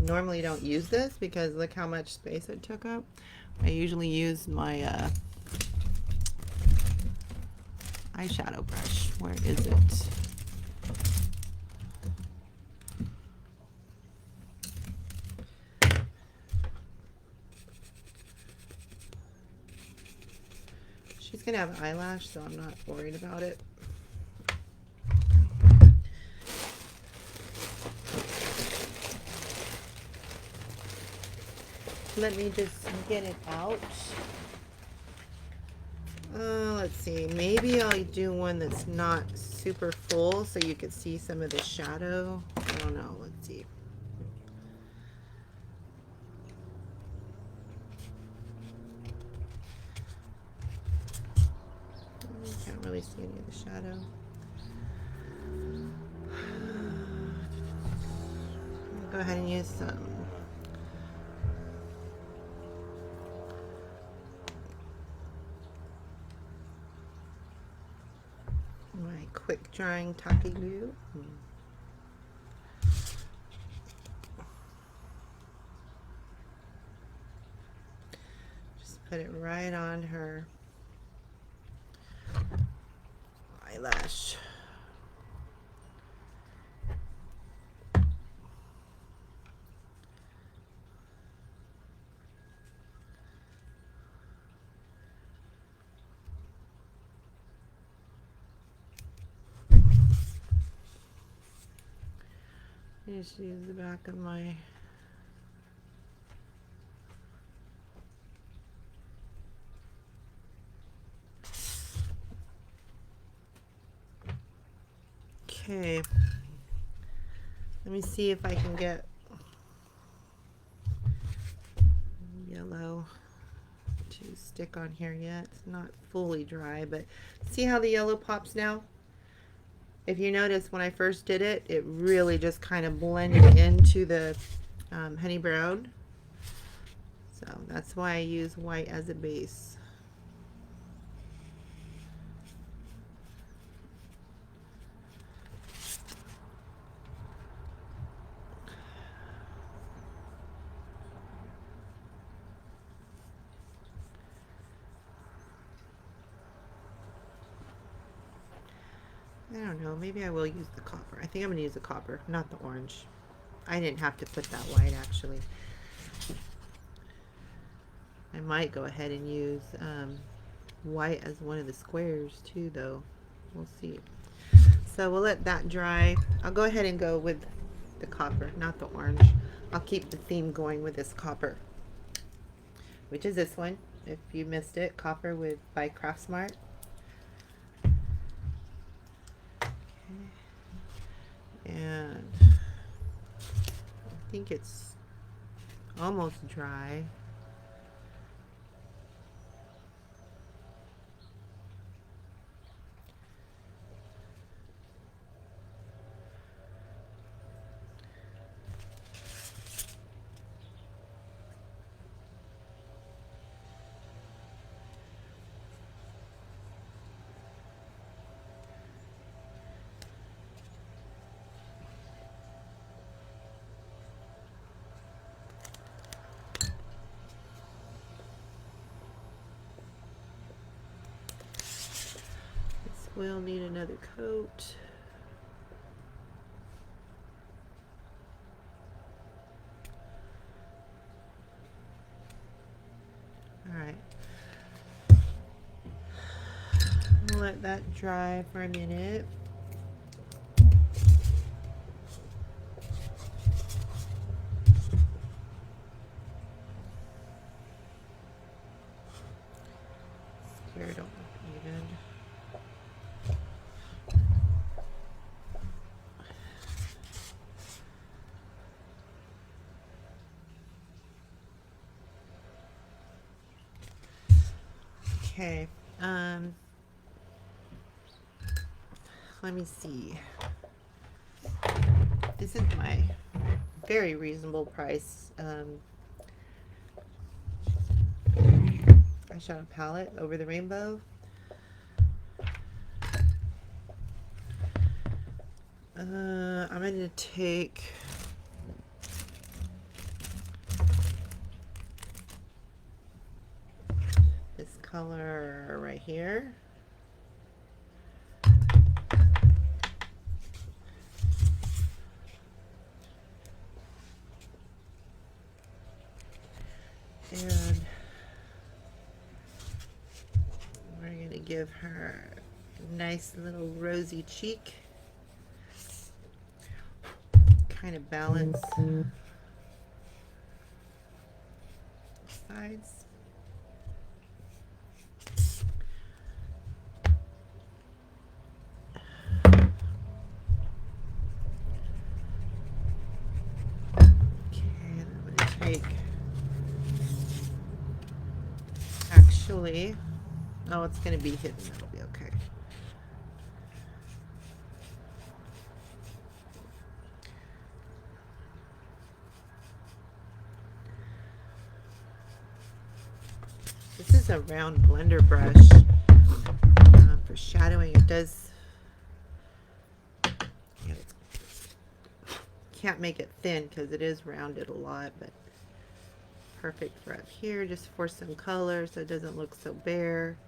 normally don't use this because look how much space it took up. I usually use my eyeshadow brush. Where is it? She's gonna have an eyelash, so I'm not worried about it. Let me just get it out. Let's see, maybe I'll do one that's not super full so you could see some of the shadow. I don't know, let's see. Can't really see any of the shadow. I'll go ahead and use some my quick drying tacky glue. Just put it right on her eyelash. Just use the back of my okay. Let me see if I can get yellow to stick on here yet. It's not fully dry, but see how the yellow pops now? If you notice, when I first did it, it really just kind of blended into the honey brown. So that's why I use white as a base. I don't know, maybe I will use the copper. I think I'm going to use the copper, not the orange. I didn't have to put that white actually. I might go ahead and use white as one of the squares too though. We'll see. So we'll let that dry. I'll go ahead and go with the copper, not the orange. I'll keep the theme going with this copper, which is this one. If you missed it, copper by Craftsmart. And I think it's almost dry. We'll need another coat. All right. We'll let that dry for a minute. Square don't look even. Okay, let me see. This is my very reasonable price eyeshadow palette, Over the Rainbow. I'm going to take color right here. And we're going to give her a nice little rosy cheek. Kind of balance sides. Actually, oh, it's going to be hidden. That'll be okay. This is a round blender brush for shadowing. It does, yeah, can't make it thin because it is rounded a lot, but perfect for up here, just for some color so it doesn't look so bare.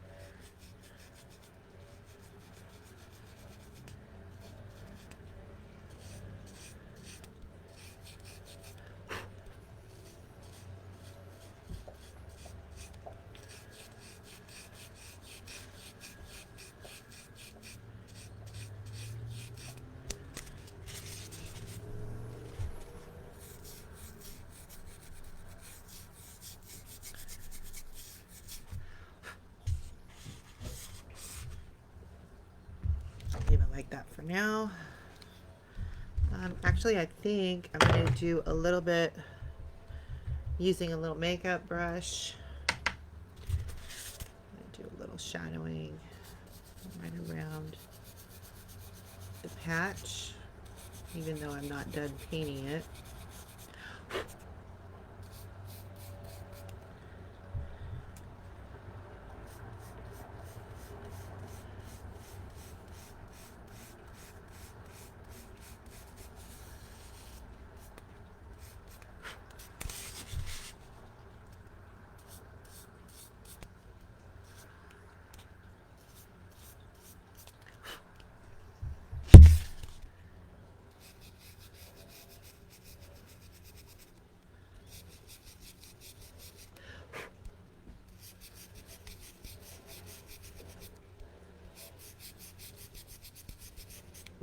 Leave it like that for now. Actually, I think I'm going to do a little bit using a little makeup brush. I'm going to do a little shadowing right around the patch, even though I'm not done painting it.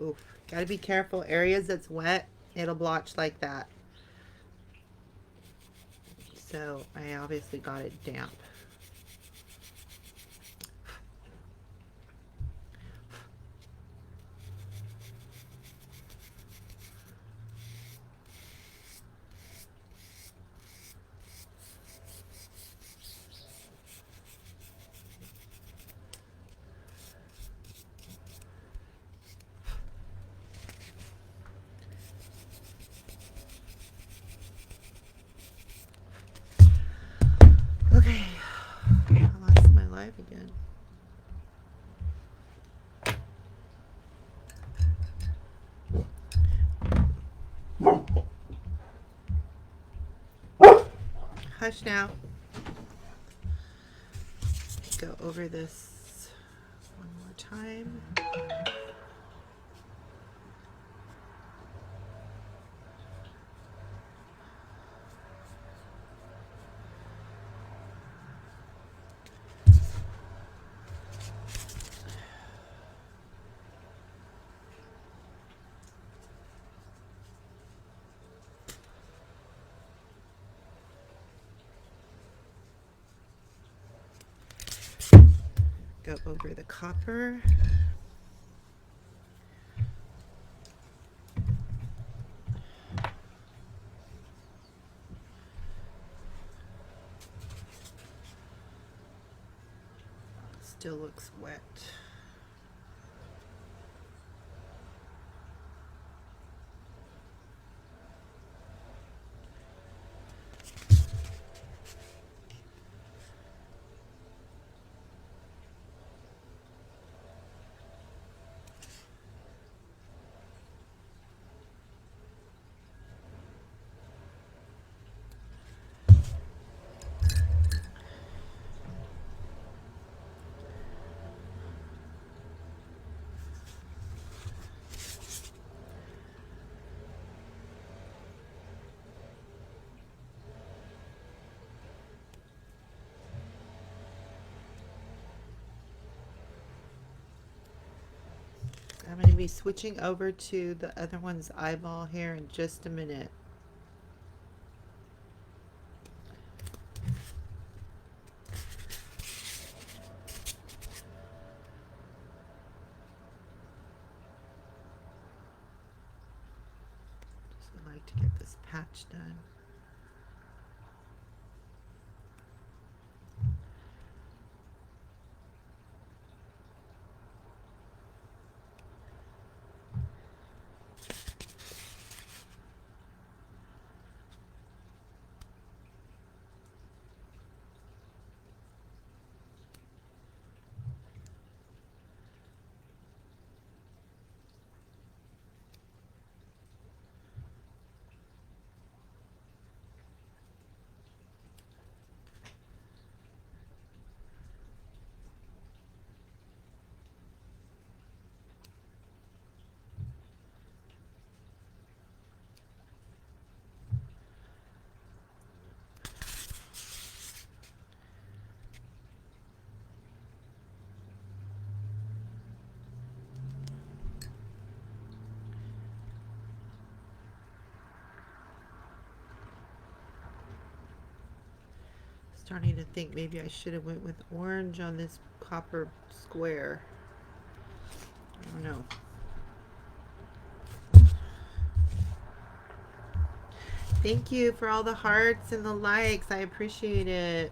Oof, gotta be careful. Areas that's wet, it'll blotch like that. So I obviously got it damp. Okay, I lost my life again. Hush now. Go over this one more time. Go over the copper. Still looks wet. I'm going to be switching over to the other one's eyeball here in just a minute. Just like to get this patch done. Starting to think maybe I should have went with orange on this copper square. I don't know. Thank you for all the hearts and the likes. I appreciate it.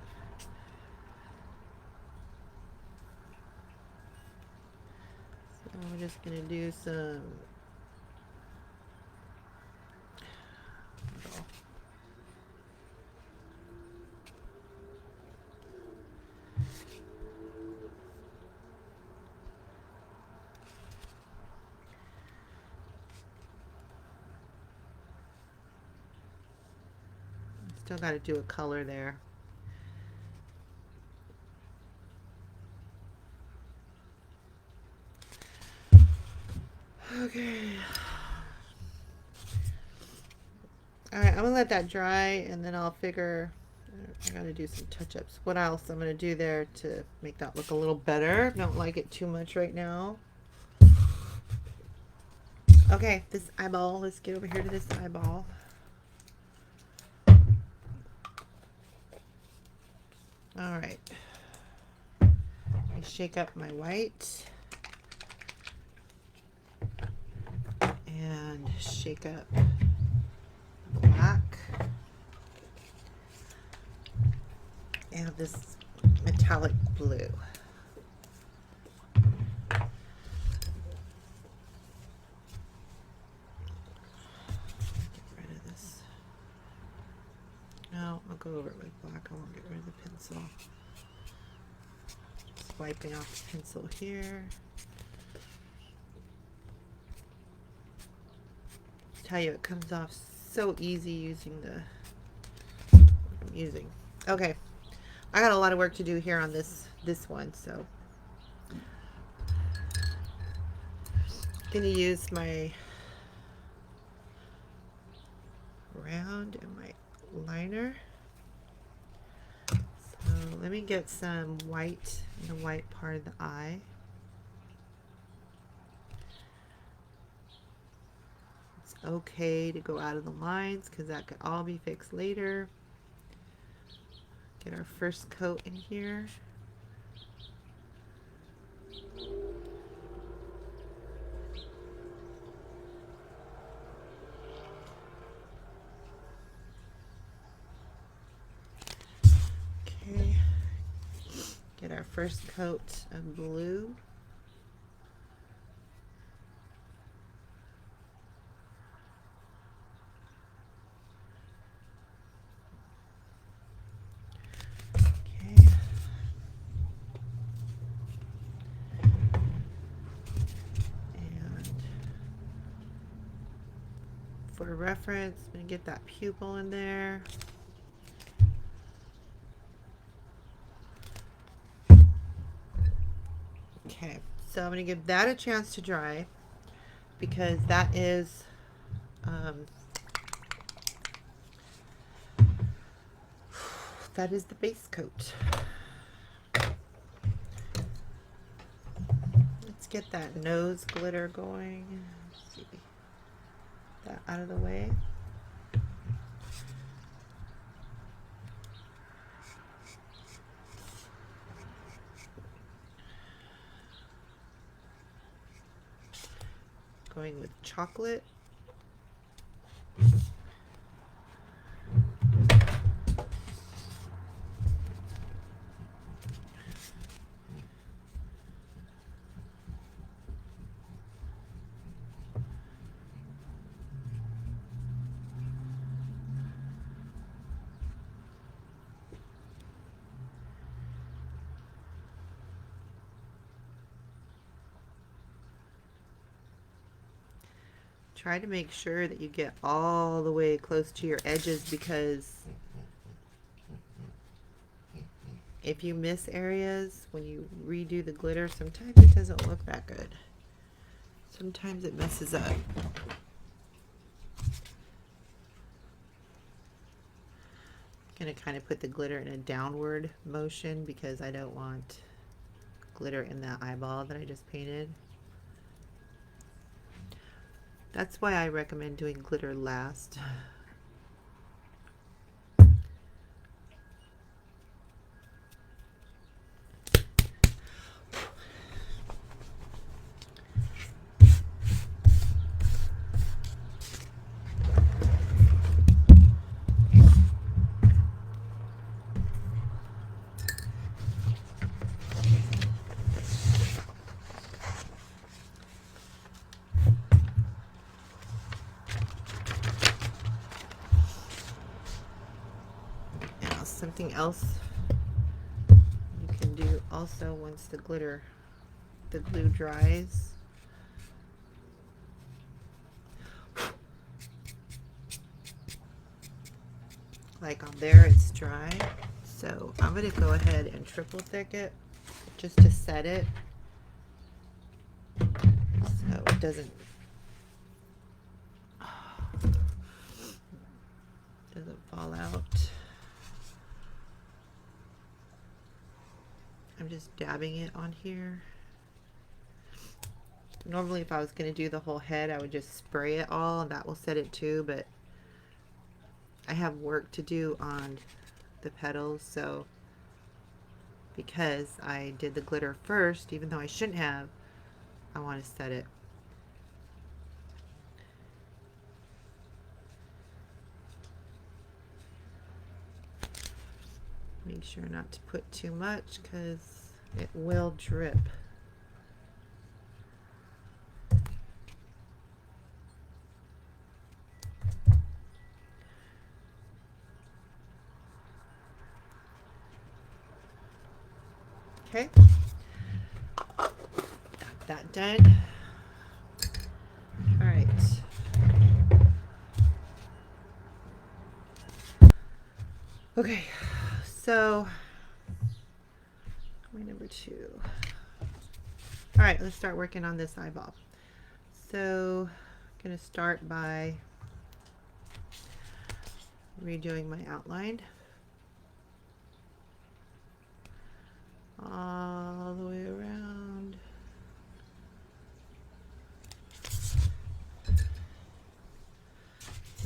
So we're just going to do some still got to do a color there. Okay. Alright, I'm going to let that dry and then I'll figure, I got to do some touch-ups. What else I'm going to do there to make that look a little better. Don't like it too much right now. Okay, this eyeball, let's get over here to this eyeball. Alright. I shake up my white. And shake up black. And this metallic blue. Get rid of this. No, I'll go over it with black. I won't get rid of the pencil. Just wiping off the pencil here. Tell you, it comes off so easy using the what I'm using. Okay, I got a lot of work to do here on this one, so I'm gonna use my round and my liner. So let me get some white in the white part of the eye. Okay to go out of the lines because that could all be fixed later. Get our first coat in here. Okay. Get our first coat of blue. For reference, I'm going to get that pupil in there. Okay, so I'm going to give that a chance to dry because that is the base coat. Let's get that nose glitter going. Let's see. That out of the way. Going with chocolate. Try to make sure that you get all the way close to your edges, because if you miss areas when you redo the glitter, sometimes it doesn't look that good. Sometimes it messes up. I'm going to kind of put the glitter in a downward motion because I don't want glitter in that eyeball that I just painted. That's why I recommend doing glitter last. Something else you can do also once the glue dries. Like on there, it's dry. So I'm going to go ahead and triple thick it just to set it so it doesn't fall out. I'm just dabbing it on here. Normally if I was going to do the whole head, I would just spray it all and that will set it too, but I have work to do on the petals, so because I did the glitter first, even though I shouldn't have, I want to set it. Make sure not to put too much because it will drip. Okay, got that done. All right. Okay, so my number 2. All right, let's start working on this eyeball. So I'm going to start by redoing my outline all the way around.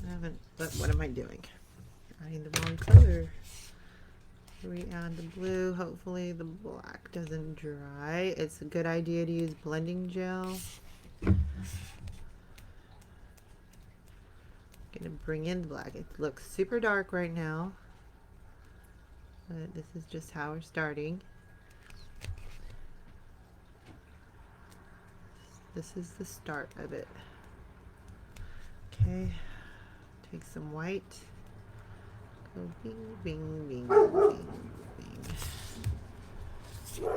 I haven't, but what am I doing? Adding the wrong color. Re-add the blue. Hopefully the black doesn't dry. It's a good idea to use blending gel. Gonna bring in the black. It looks super dark right now, but this is just how we're starting. This is the start of it. Okay, take some white. Go bing, bing, bing, bing, bing.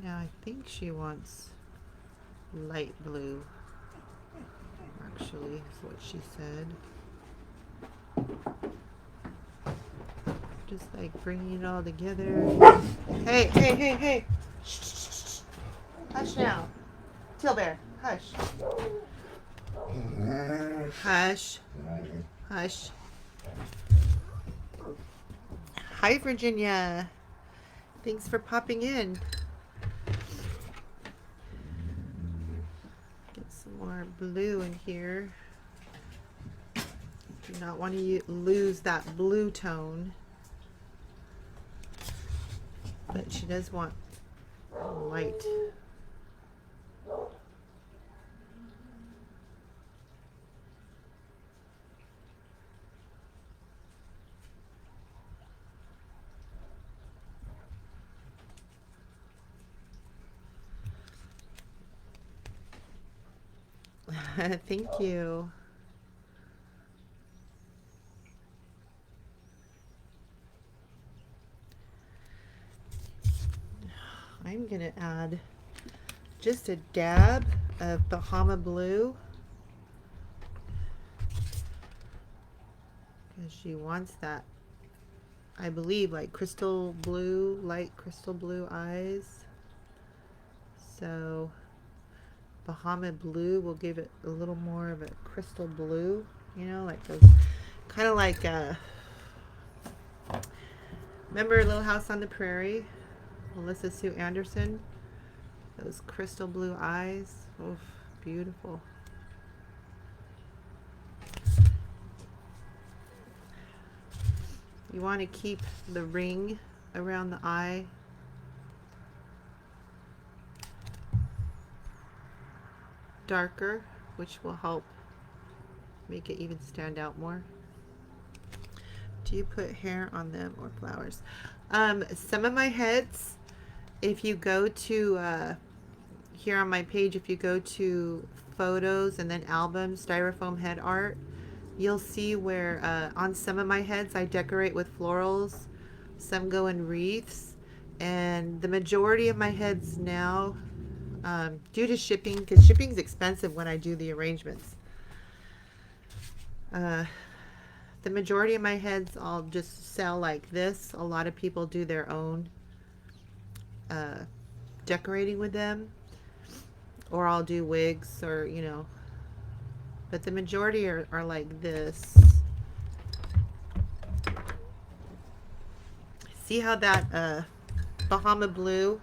Now I think she wants light blue, actually, is what she said. Just like bringing it all together. Hey, hey, hey, hey! Shh, shh, shh. Hush now. Teal Bear, hush. Hush. Hush. Hi, Virginia. Thanks for popping in. Get some more blue in here. Do not want to lose that blue tone. But she does want white. Thank you. I'm going to add just a dab of Bahama Blue. Because she wants that, I believe, like crystal blue, light crystal blue eyes. So Bahama Blue will give it a little more of a crystal blue, you know, like those, kind of like, remember Little House on the Prairie? Melissa Sue Anderson? Those crystal blue eyes. Oof, beautiful. You want to keep the ring around the eye darker, which will help make it even stand out more. Do you put hair on them or flowers? Some of my heads, if you go to here on my page, if you go to photos and then albums, styrofoam head art, you'll see where on some of my heads I decorate with florals, some go in wreaths, and the majority of my heads now, due to shipping, because shipping's expensive when I do the arrangements, the majority of my heads I'll just sell like this. A lot of people do their own decorating with them, or I'll do wigs, or you know, but the majority are like this. See how that Bahama Blue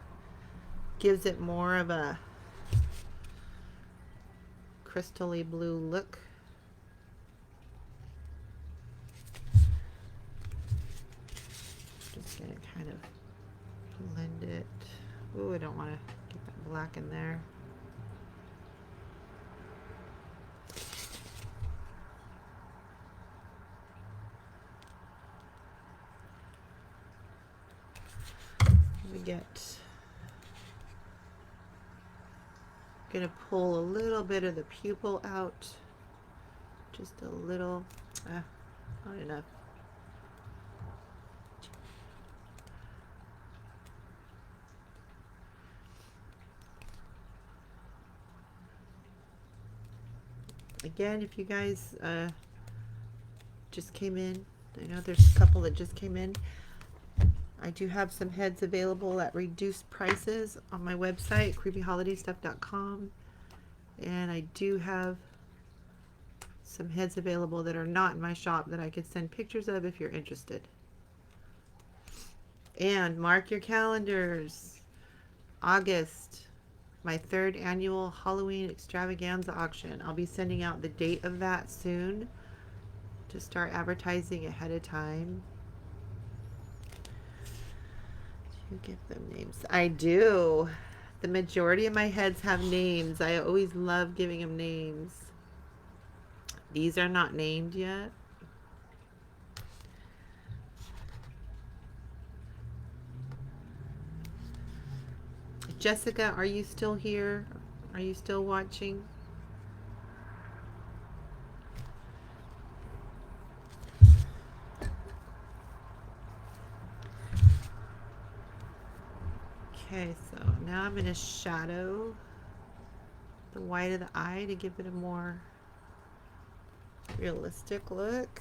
gives it more of a crystally blue look? Just gonna kind of blend it. Ooh, I don't want to get that black in there. We get, gonna pull a little bit of the pupil out, just a little, not enough. Again, if you guys just came in, I know there's a couple that just came in. I do have some heads available at reduced prices on my website, creepyholidaystuff.com, and I do have some heads available that are not in my shop that I could send pictures of if you're interested. And mark your calendars. August, my 3rd annual Halloween extravaganza auction. I'll be sending out the date of that soon to start advertising ahead of time. You give them names. I do. The majority of my heads have names. I always love giving them names. These are not named yet. Jessica, are you still here? Are you still watching? Okay, so now I'm going to shadow the white of the eye to give it a more realistic look.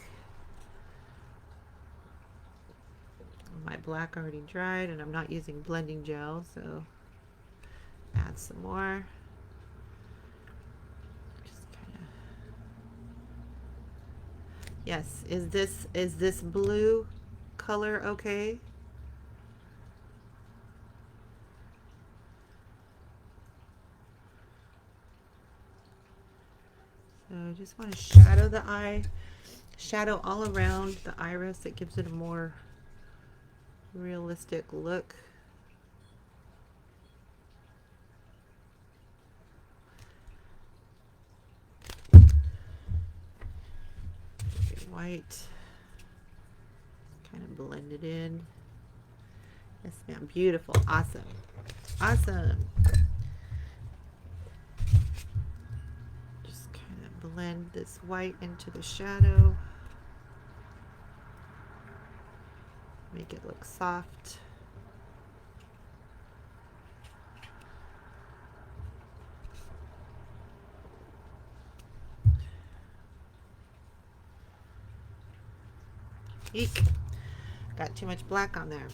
My black already dried and I'm not using blending gel, so add some more. Just kind of, yes, is this blue color okay. So I just want to shadow the eye, shadow all around the iris. It gives it a more realistic look. White, kind of blend it in. Yes, ma'am. Beautiful. Awesome. Awesome. Just kind of blend this white into the shadow. Make it look soft. Eek. Got too much black on there.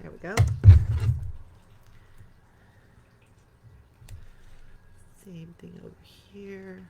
There we go. Same thing over here.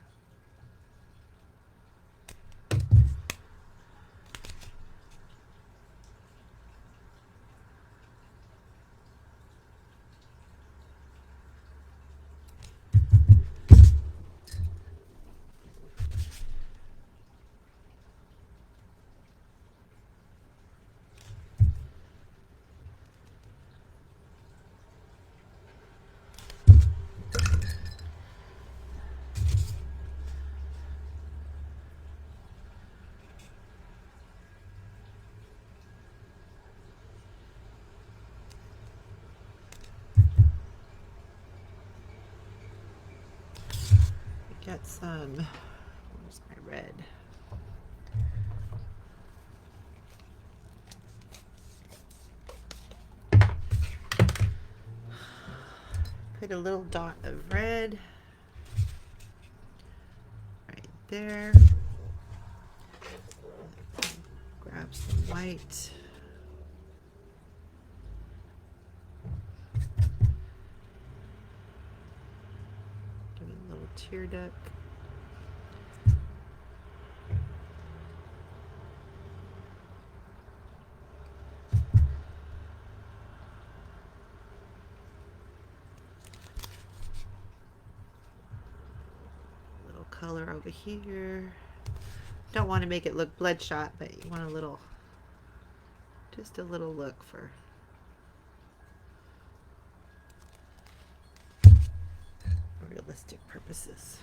Got some, where's my red? Put a little dot of red right there. Grab some white. Give it a little tear duct. Color over here. Don't want to make it look bloodshot, but you want a little, just a little look for realistic purposes.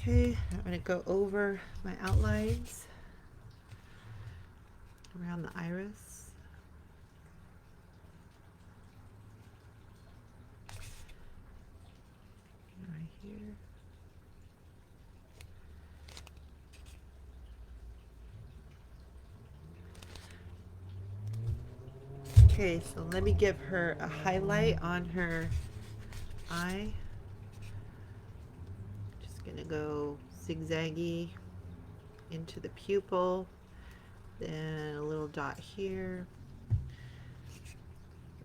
Okay, I'm going to go over my outlines around the iris. Right here. Okay, so let me give her a highlight on her eye. Gonna go zigzaggy into the pupil, then a little dot here,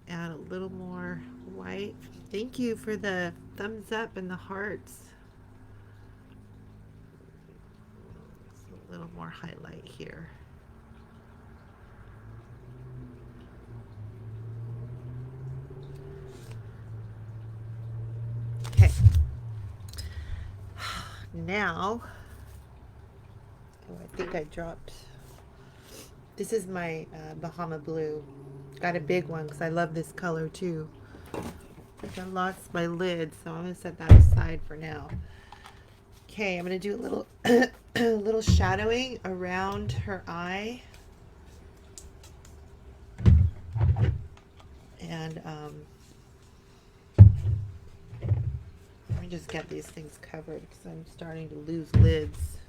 add a little more white. Thank you for the thumbs up and the hearts. Just a little more highlight here. Okay. Now, oh, I think I dropped, this is my Bahama Blue. Got a big one because I love this color too. I think I lost my lid, so I'm going to set that aside for now. Okay, I'm going to do a little, a little shadowing around her eye. And just get these things covered because I'm starting to lose lids.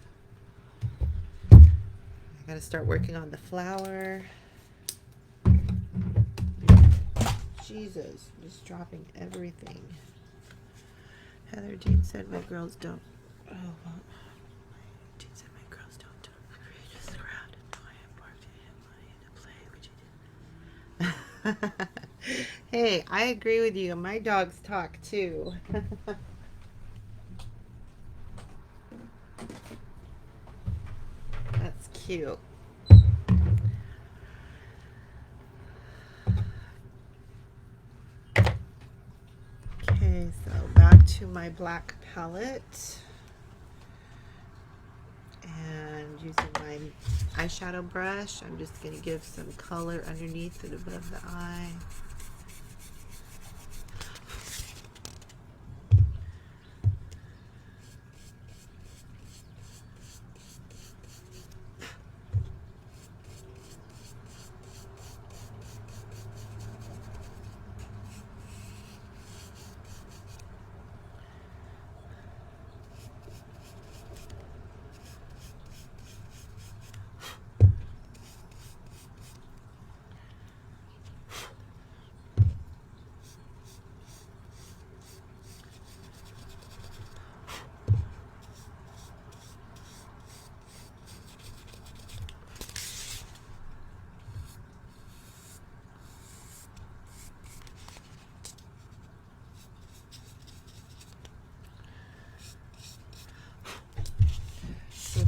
I gotta start working on the flower. Jesus, I'm just dropping everything. Heather Dean said my girls don't. Oh, well. Dean said my girls don't just crowd and I am worked to him money to play, which he did. Hey, I agree with you. My dogs talk too. That's cute. Okay, so back to my black palette and using my eyeshadow brush, I'm just going to give some color underneath and above the eye.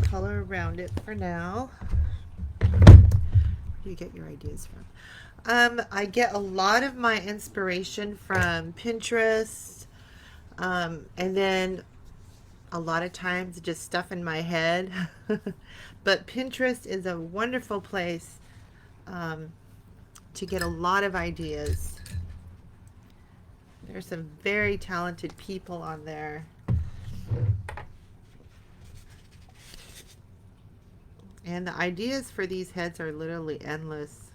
Color around it for now. Where do you get your ideas from? I get a lot of my inspiration from Pinterest, and then a lot of times just stuff in my head. But Pinterest is a wonderful place to get a lot of ideas. There's some very talented people on there. And the ideas for these heads are literally endless.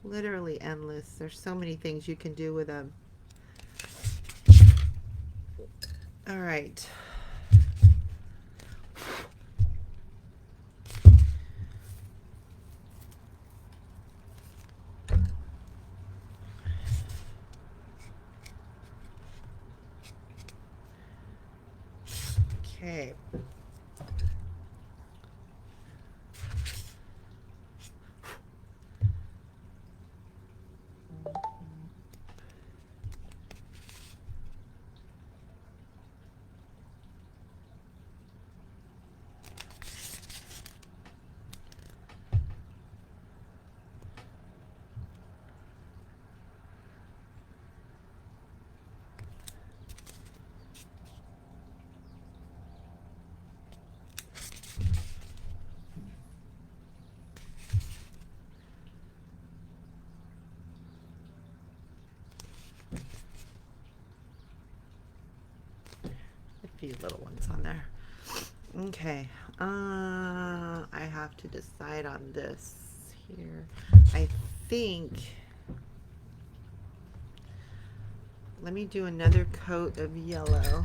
Literally endless. There's so many things you can do with them. All right. Okay. Few little ones on there. Okay, I have to decide on this here. I think, let me do another coat of yellow.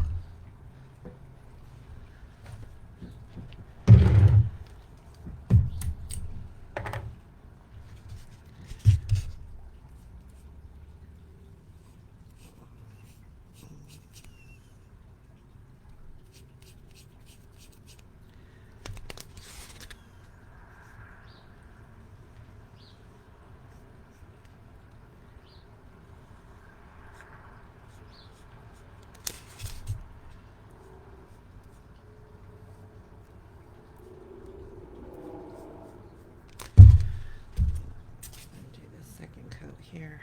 Here.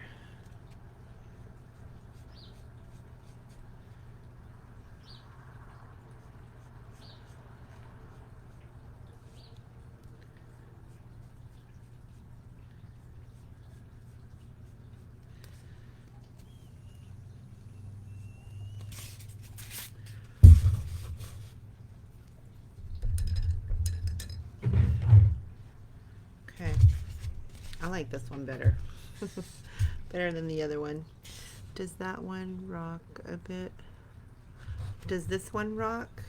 Okay, I like this one better. Better than the other one. Does that one rock a bit? Does this one rock?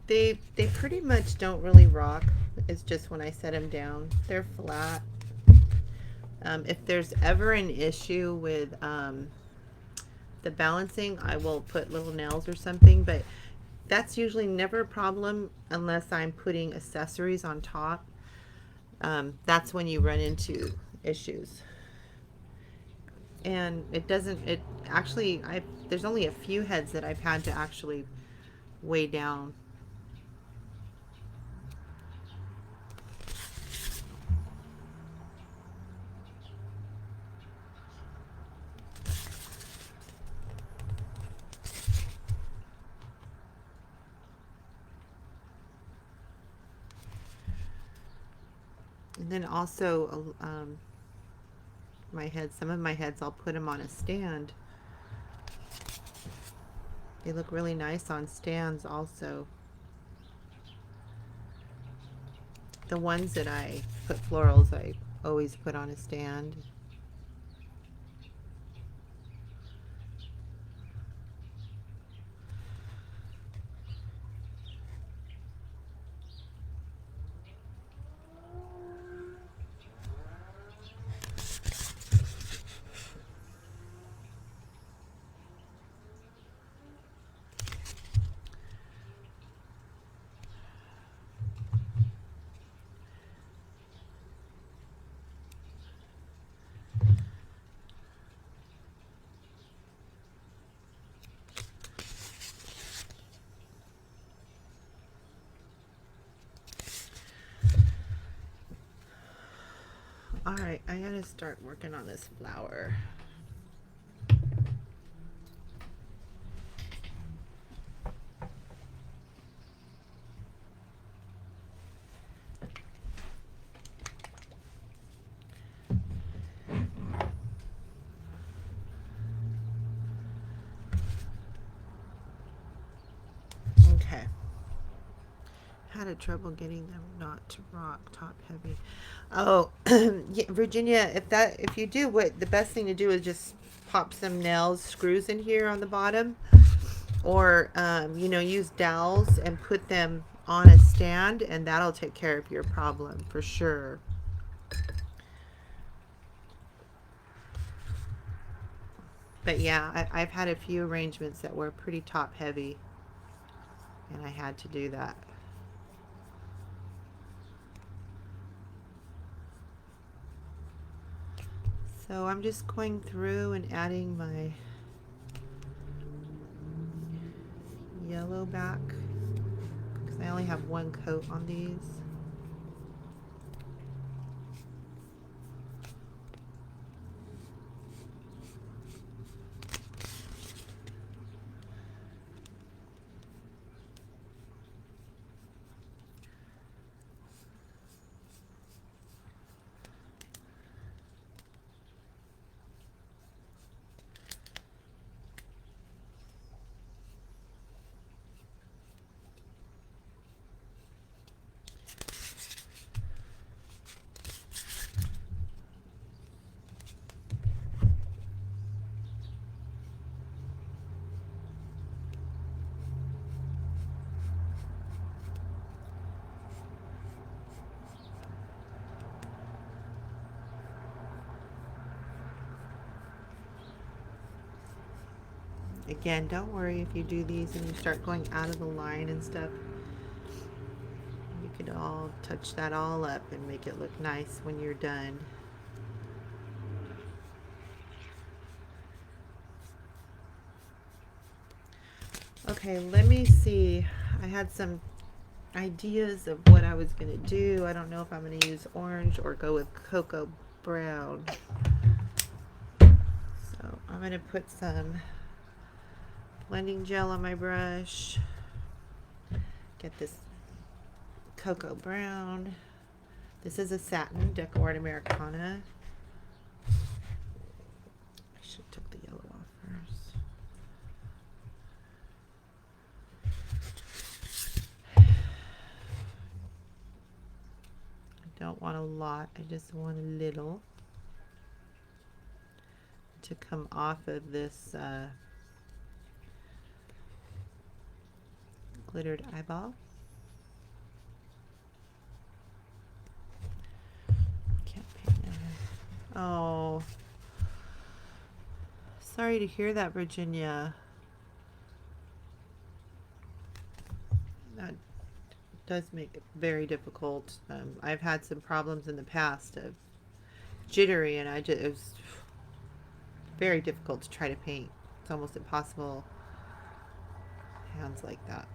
They pretty much don't really rock. It's just when I set them down, they're flat. If there's ever an issue with the balancing, I will put little nails or something, but that's usually never a problem unless I'm putting accessories on top. That's when you run into issues. And it doesn't, it actually, there's only a few heads that I've had to actually weigh down. And then also, my heads, some of my heads, I'll put them on a stand. They look really nice on stands also. The ones that I put florals, I always put on a stand. All right, I gotta start working on this flower. Okay. Had a trouble getting them not to rock top heavy. Oh, yeah, Virginia, if you do, what the best thing to do is just pop some nails, screws in here on the bottom, or you know, use dowels and put them on a stand, and that'll take care of your problem for sure. But yeah, I've had a few arrangements that were pretty top heavy, and I had to do that. So I'm just going through and adding my yellow back because I only have one coat on these. Again, don't worry if you do these and you start going out of the line and stuff. You could all touch that all up and make it look nice when you're done. Okay, let me see. I had some ideas of what I was going to do. I don't know if I'm going to use orange or go with cocoa brown. So I'm going to put some blending gel on my brush. Get this cocoa brown. This is a Satin DecoArt Americana. I should have took the yellow off first. I don't want a lot, I just want a little to come off of this glittered eyeball. Can't paint it. Oh, sorry to hear that, Virginia. That does make it very difficult. I've had some problems in the past of jittery, and it was very difficult to try to paint. It's almost impossible. Hands like that.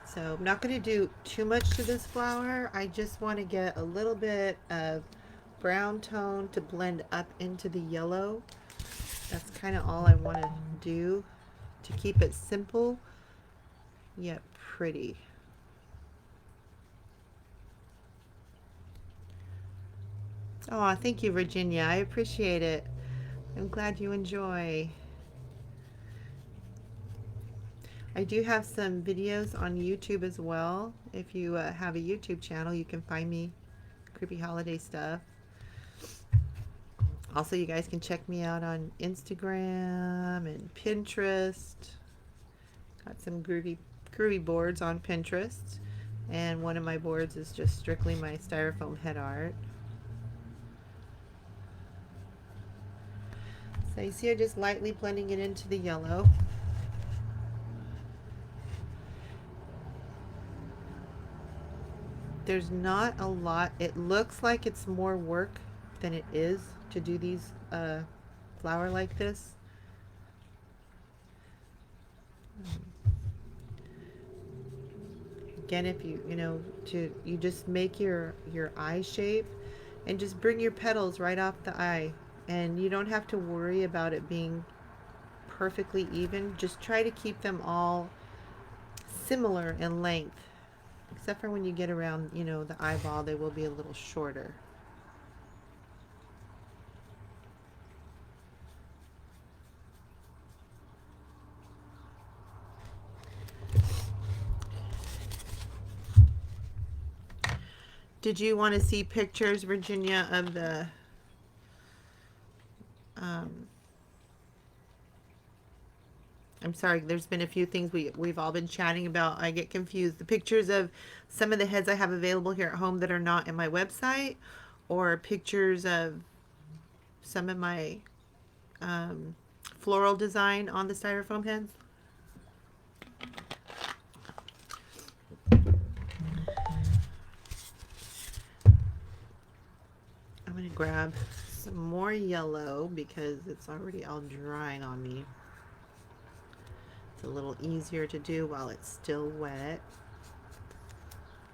So I'm not going to do too much to this flower. I just want to get a little bit of brown tone to blend up into the yellow. That's kind of all I want to do to keep it simple yet pretty. Oh, thank you, Virginia. I appreciate it. I'm glad you enjoy. I do have some videos on YouTube as well. If you have a YouTube channel, you can find me. Creepy holiday stuff. Also, you guys can check me out on Instagram and Pinterest. Got some groovy boards on Pinterest. And one of my boards is just strictly my styrofoam head art. So you see, I'm just lightly blending it into the yellow. There's not a lot. It looks like it's more work than it is to do these flower like this. Again, if you you just make your eye shape and just bring your petals right off the eye, and you don't have to worry about it being perfectly even. Just try to keep them all similar in length. Except for when you get around, the eyeball, they will be a little shorter. Did you want to see pictures, Virginia, of the I'm sorry, there's been a few things we've all been chatting about. I get confused. The pictures of some of the heads I have available here at home that are not in my website, or pictures of some of my floral design on the styrofoam heads. I'm going to grab some more yellow because it's already all drying on me. A little easier to do while it's still wet.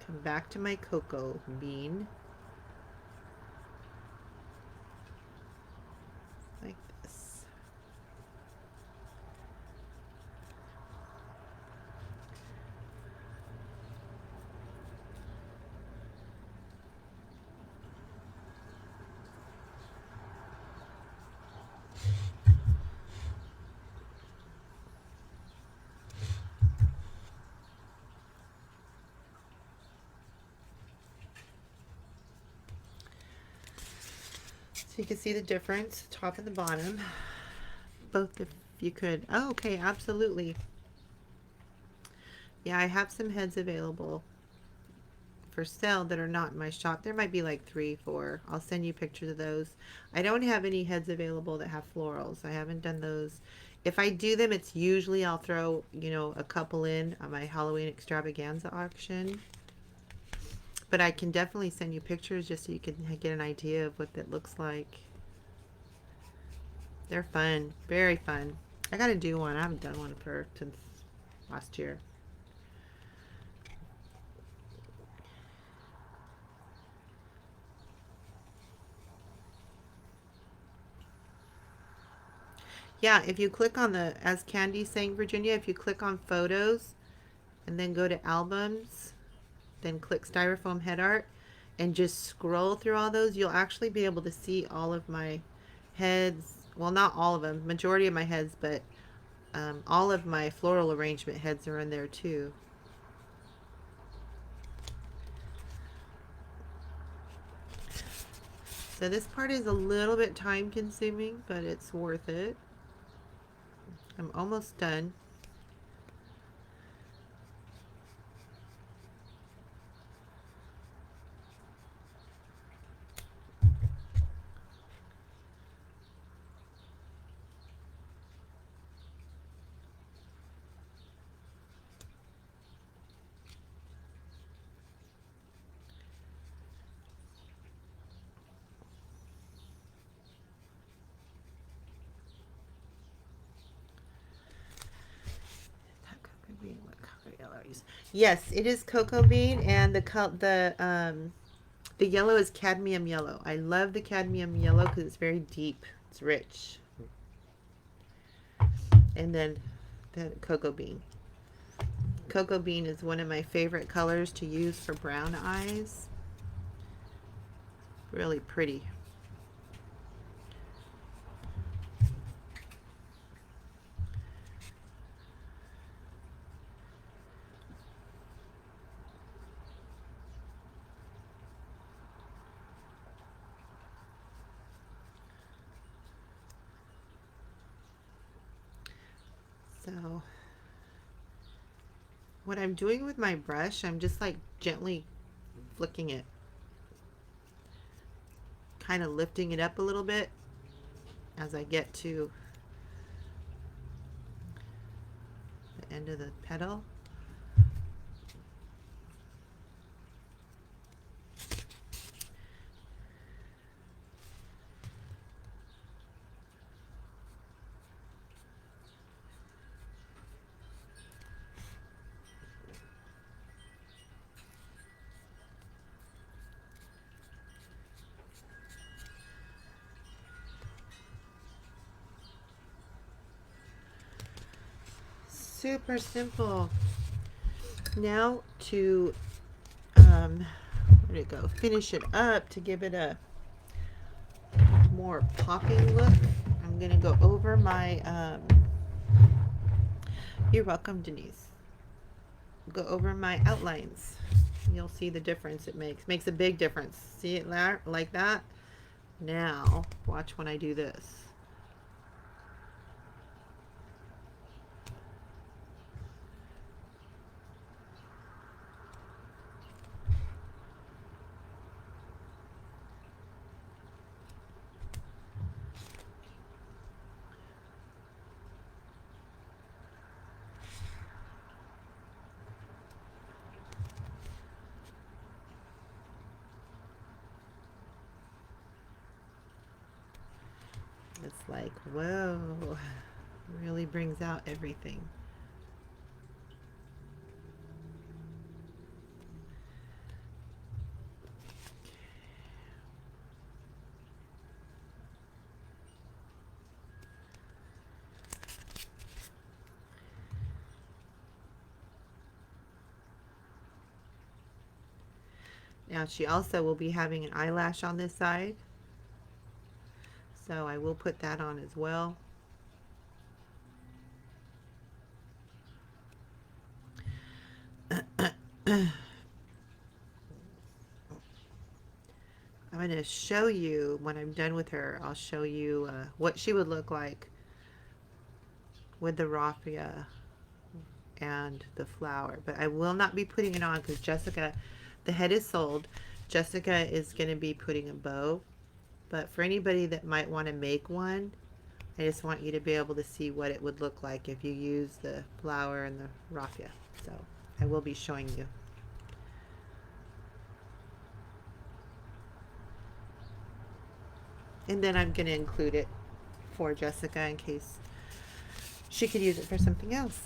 Come back to my cocoa bean like this. So you can see the difference, top and the bottom. Both if you could. Oh, okay, absolutely. Yeah, I have some heads available for sale that are not in my shop. There might be like 3, 4. I'll send you pictures of those. I don't have any heads available that have florals. I haven't done those. If I do them, it's usually I'll throw, a couple in on my Halloween extravaganza auction. But I can definitely send you pictures just so you can get an idea of what that looks like. They're fun. Very fun. I gotta do one. I haven't done one since last year. Yeah, if you click on as Candy's saying, Virginia, if you click on photos and then go to albums, then click styrofoam head art and just scroll through all those, you'll actually be able to see all of my heads. Well, not all of them, majority of my heads, but All of my floral arrangement heads are in there too. So this part is a little bit time consuming, but it's worth it. I'm almost done. What color yellow are you? Yes, it is cocoa bean, and the yellow is cadmium yellow. I love the cadmium yellow because it's very deep. It's rich. And then the cocoa bean. Cocoa bean is one of my favorite colors to use for brown eyes. Really pretty. So what I'm doing with my brush, I'm just like gently flicking it, kind of lifting it up a little bit as I get to the end of the petal. Super simple. Now to where'd it go? Finish it up to give it a more popping look. I'm gonna go over my you're welcome, Denise. Go over my outlines. You'll see the difference it makes. Makes a big difference. See it like that? Now watch when I do this. It's like, whoa, really brings out everything. Now she also will be having an eyelash on this side, so I will put that on as well. I'm going to show you when I'm done with her. I'll show you what she would look like with the raffia and the flower, but I will not be putting it on because Jessica, the head is sold. Jessica is going to be putting a bow, but for anybody that might want to make one, I just want you to be able to see what it would look like if you use the flower and the raffia. So I will be showing you. And then I'm going to include it for Jessica in case she could use it for something else.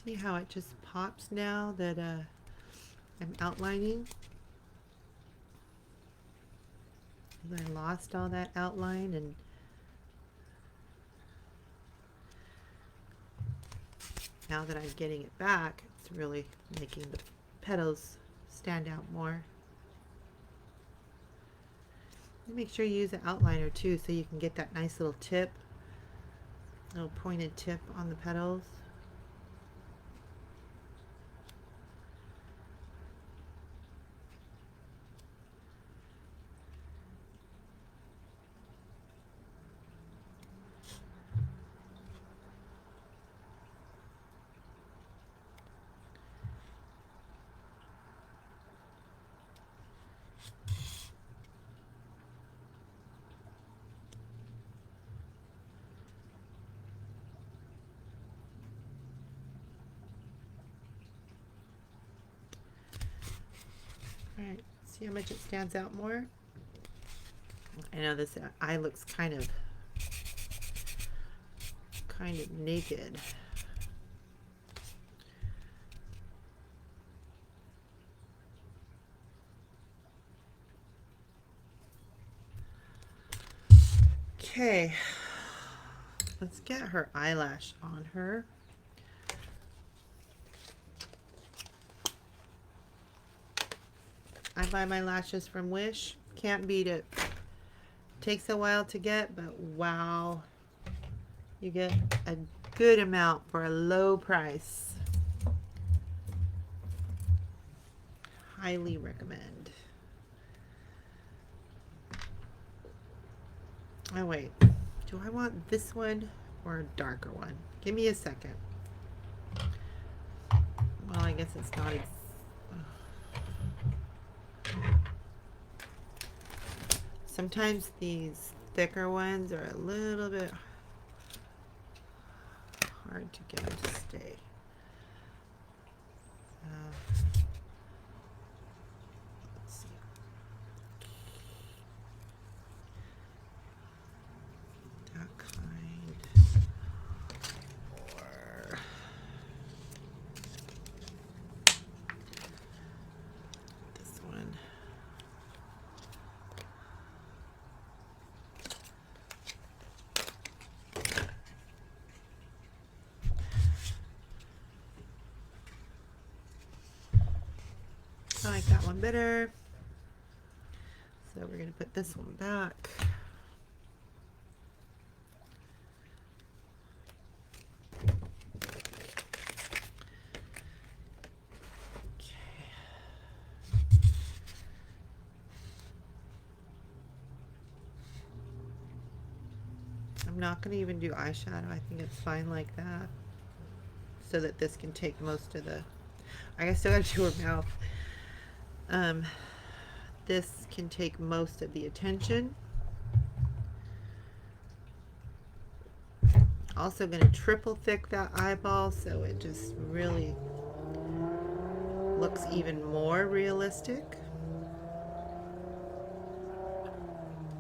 See how it just pops now that I'm outlining? I lost all that outline, and now that I'm getting it back, it's really making the petals stand out more. Make sure you use an outliner too, so you can get that nice little tip, little pointed tip on the petals. Alright, see how much it stands out more? I know this eye looks kind of naked. Okay, let's get her eyelash on her. I buy my lashes from Wish. Can't beat it. Takes a while to get, but wow. You get a good amount for a low price. Highly recommend. Oh wait, do I want this one or a darker one? Give me a second. Well, I guess it's not as... Sometimes these thicker ones are a little bit hard to get them to stay. Let's see. That kind. Or this one. I like that one better. So we're going to put this one back. Okay. I'm not going to even do eyeshadow. I think it's fine like that. So that this can take most of the... I still got to do her mouth. This can take most of the attention. Also going to triple thick that eyeball so it just really looks even more realistic.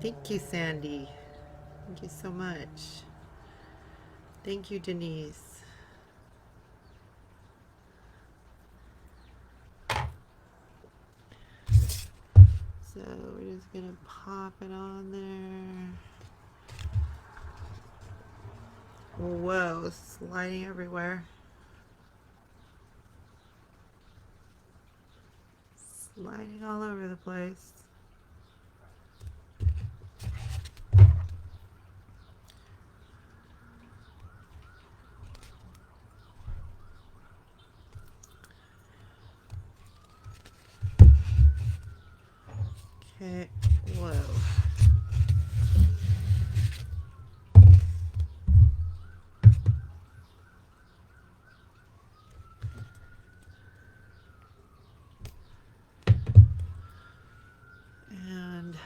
Thank you, Sandy. Thank you so much. Thank you, Denise. So we're just going to pop it on there. Whoa, sliding everywhere. Sliding all over the place. Okay, whoa. And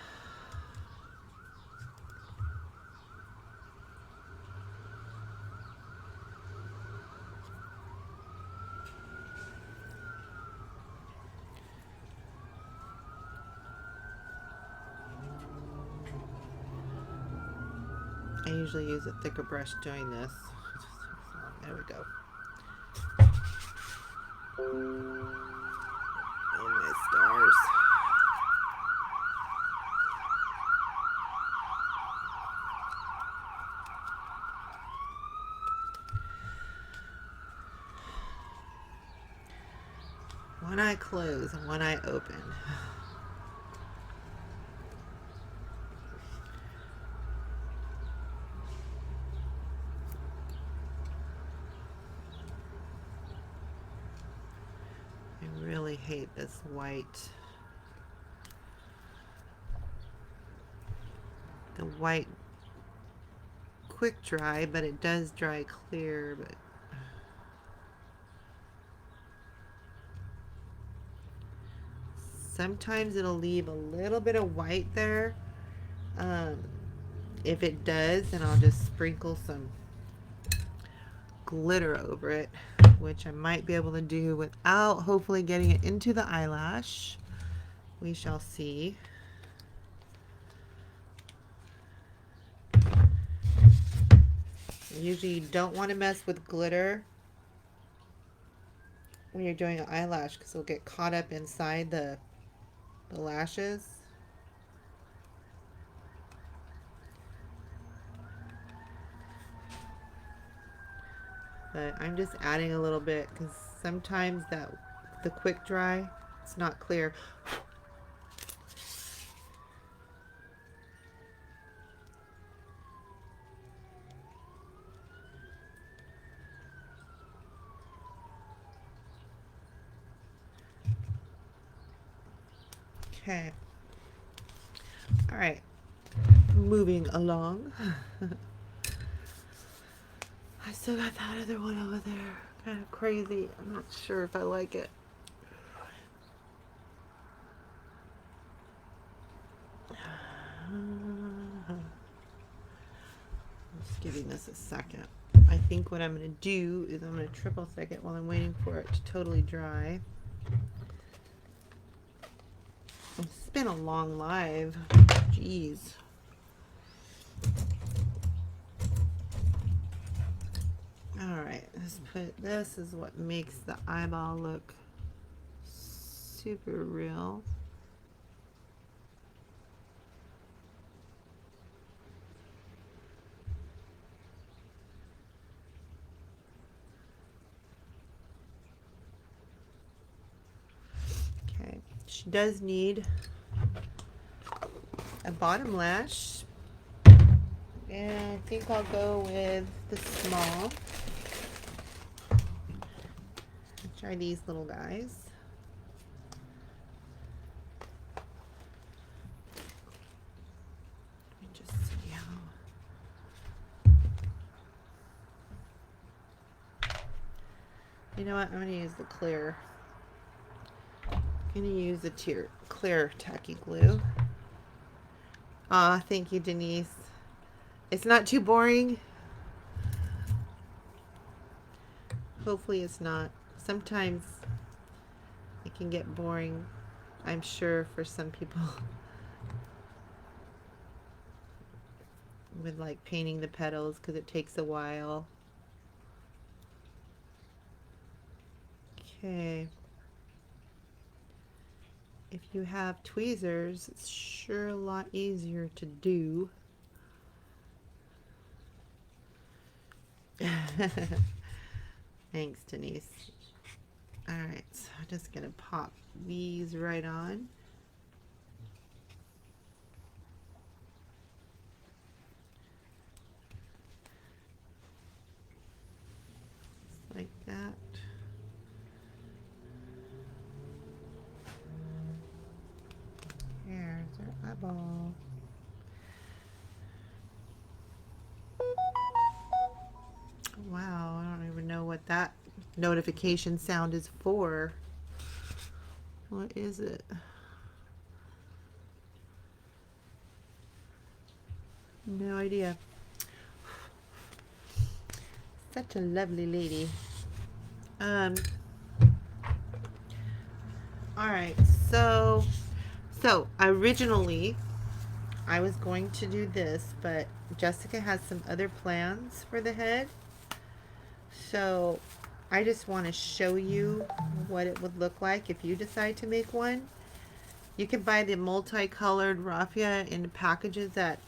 I usually use a thicker brush doing this. There we go. One eye closed and one eye open. I really hate this white. The white quick dry, but it does dry clear, but sometimes it'll leave a little bit of white there. If it does, then I'll just sprinkle some glitter over it, which I might be able to do without hopefully getting it into the eyelash. We shall see. Usually you don't want to mess with glitter when you're doing an eyelash because it'll get caught up inside the lashes. But I'm just adding a little bit because sometimes the quick dry, it's not clear. Okay. All right. Moving along. I still got that other one over there. Kind of crazy. I'm not sure if I like it. Just giving this a second. I think what I'm going to do is I'm going to triple stick it while I'm waiting for it to totally dry. It's been a long live. Jeez. Alright, let's put this is what makes the eyeball look super real. Okay, she does need a bottom lash, and I think I'll go with the small. Try these little guys. Let me just see how. You know what? I'm going to use the clear. I'm going to use the clear tacky glue. Aw, thank you, Denise. It's not too boring. Hopefully it's not. Sometimes it can get boring, I'm sure, for some people with like painting the petals because it takes a while. Okay. If you have tweezers, it's sure a lot easier to do. Thanks, Denise. Alright, so I'm just going to pop these right on. Just like that. Here's our eyeball. Wow, I don't even know what that notification sound is for. What is it? No idea. Such a lovely lady. Alright, so originally I was going to do this, but Jessica has some other plans for the head. So I just want to show you what it would look like if you decide to make one. You can buy the multicolored raffia in packages at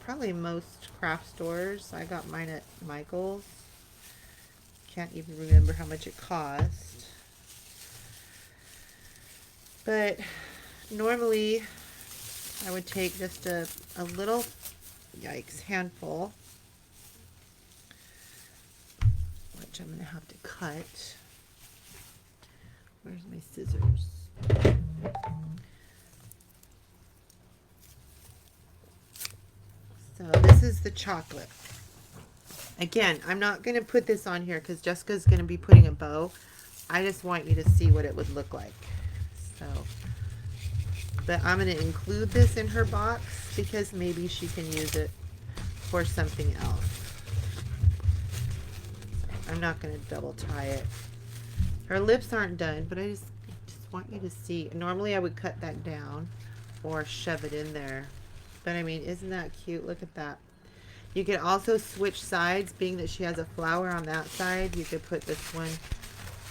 probably most craft stores. I got mine at Michael's. Can't even remember how much it cost. But normally I would take just a little, yikes, handful, which I'm going to have to cut. Where's my scissors? So this is the chocolate. Again, I'm not going to put this on here because Jessica's going to be putting a bow. I just want you to see what it would look like. So, but I'm going to include this in her box because maybe she can use it for something else. I'm not going to double tie it. Her lips aren't done, but I just want you to see. Normally I would cut that down or shove it in there. But I mean, isn't that cute? Look at that. You could also switch sides, being that she has a flower on that side. You could put this one,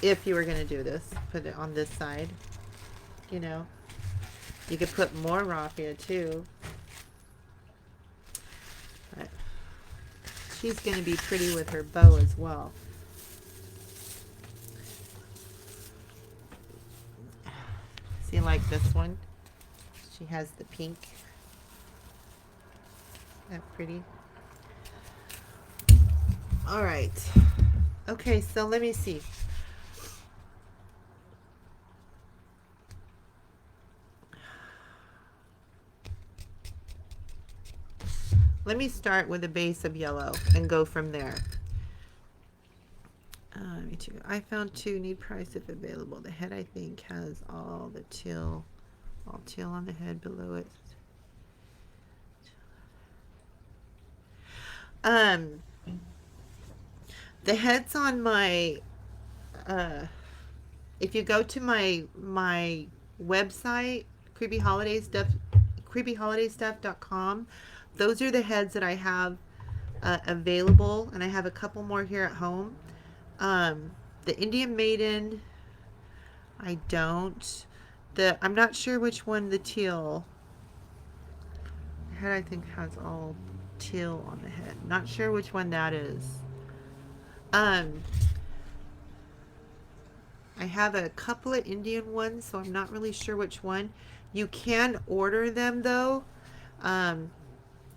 if you were going to do this, put it on this side. You know, you could put more raffia too. But she's going to be pretty with her bow as well. See, like this one, she has the pink. Isn't that pretty? All right. Okay, so let me see. Let me start with a base of yellow and go from there. Me too. I found 2, need price if available. The head, I think, has all teal on the head below it. The heads on my, if you go to my website, creepyholidaystuff.com, those are the heads that I have available, and I have a couple more here at home. The Indian Maiden, I don't. I'm not sure which one, the teal. The head, I think, has all teal on the head. Not sure which one that is. I have a couple of Indian ones, so I'm not really sure which one. You can order them though,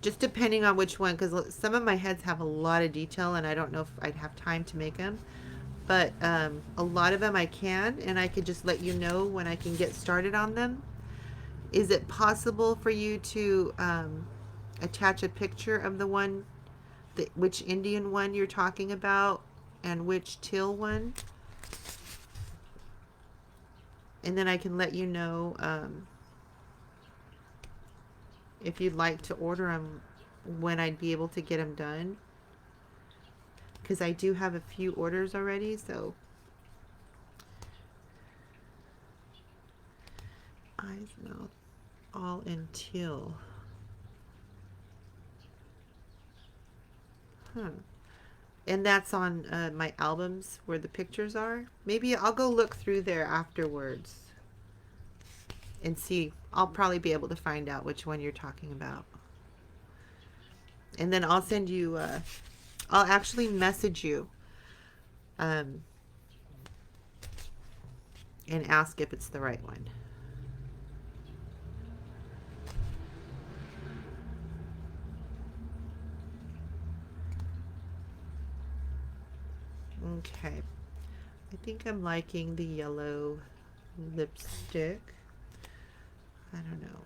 just depending on which one, because some of my heads have a lot of detail and I don't know if I'd have time to make them. But a lot of them I can, and I could just let you know when I can get started on them. Is it possible for you to attach a picture of the one, which Indian one you're talking about, and which teal one? And then I can let you know if you'd like to order them, when I'd be able to get them done. Because I do have a few orders already, so. Eyes, mouth, all in teal. Huh. And that's on my albums where the pictures are. Maybe I'll go look through there afterwards and see. I'll probably be able to find out which one you're talking about. And then I'll send you, I'll actually message you and ask if it's the right one. Okay, I think I'm liking the yellow lipstick. I don't know.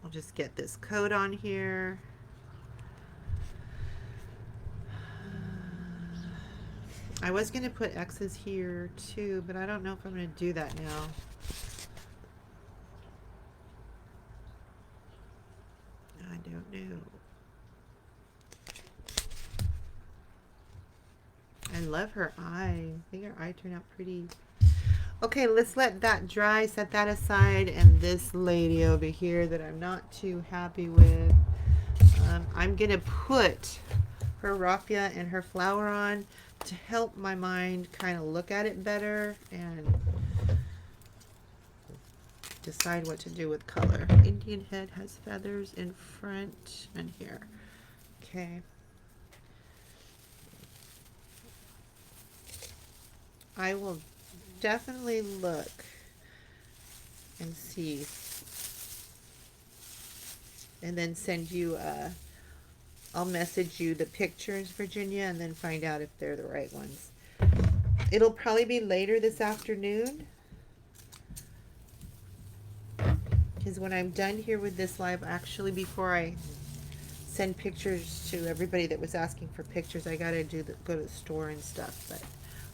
I'll just get this coat on here. I was going to put X's here too, but I don't know if I'm going to do that now. I don't know. I love her eye. I think her eye turned out pretty. Okay, let's let that dry, set that aside, and this lady over here that I'm not too happy with, I'm going to put her raffia and her flower on to help my mind kind of look at it better and decide what to do with color. Indian head has feathers in front and here. Okay. I will definitely look and see. And then send you, I'll message you the pictures, Virginia, and then find out if they're the right ones. It'll probably be later this afternoon. Because when I'm done here with this live, actually before I send pictures to everybody that was asking for pictures, I gotta go to the store and stuff. But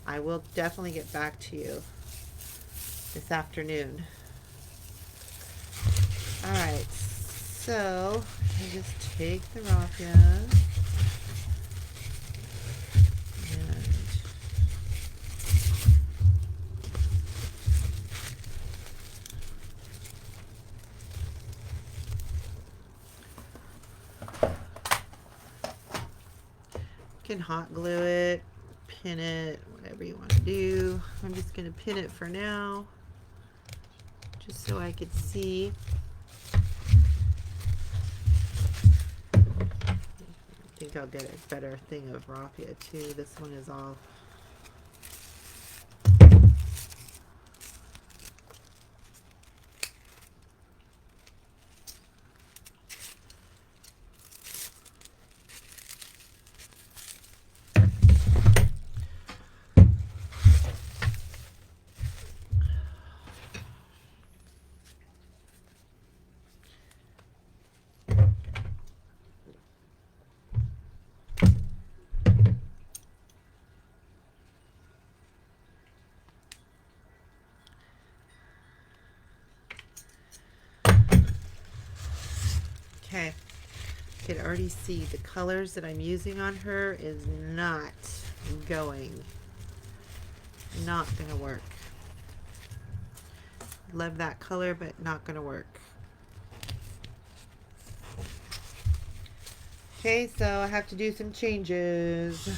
I will definitely get back to you this afternoon. Alright, so I just take the raffia and can hot glue it, pin it, whatever you want to do. I'm just going to pin it for now, just so I could see. I think I'll get a better thing of raffia too. This one is off. Okay, I can already see the colors that I'm using on her is not gonna work. Love that color, but not gonna work. Okay, so I have to do some changes.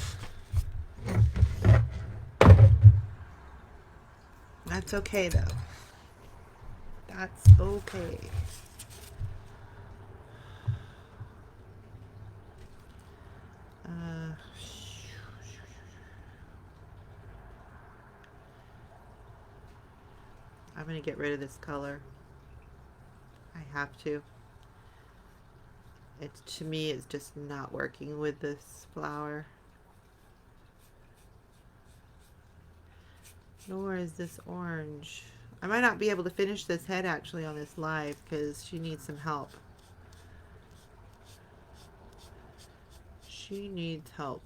That's okay though. That's okay. I'm going to get rid of this color. I have to. To me, it's just not working with this flower. Nor is this orange. I might not be able to finish this head actually on this live because she needs some help. She needs help.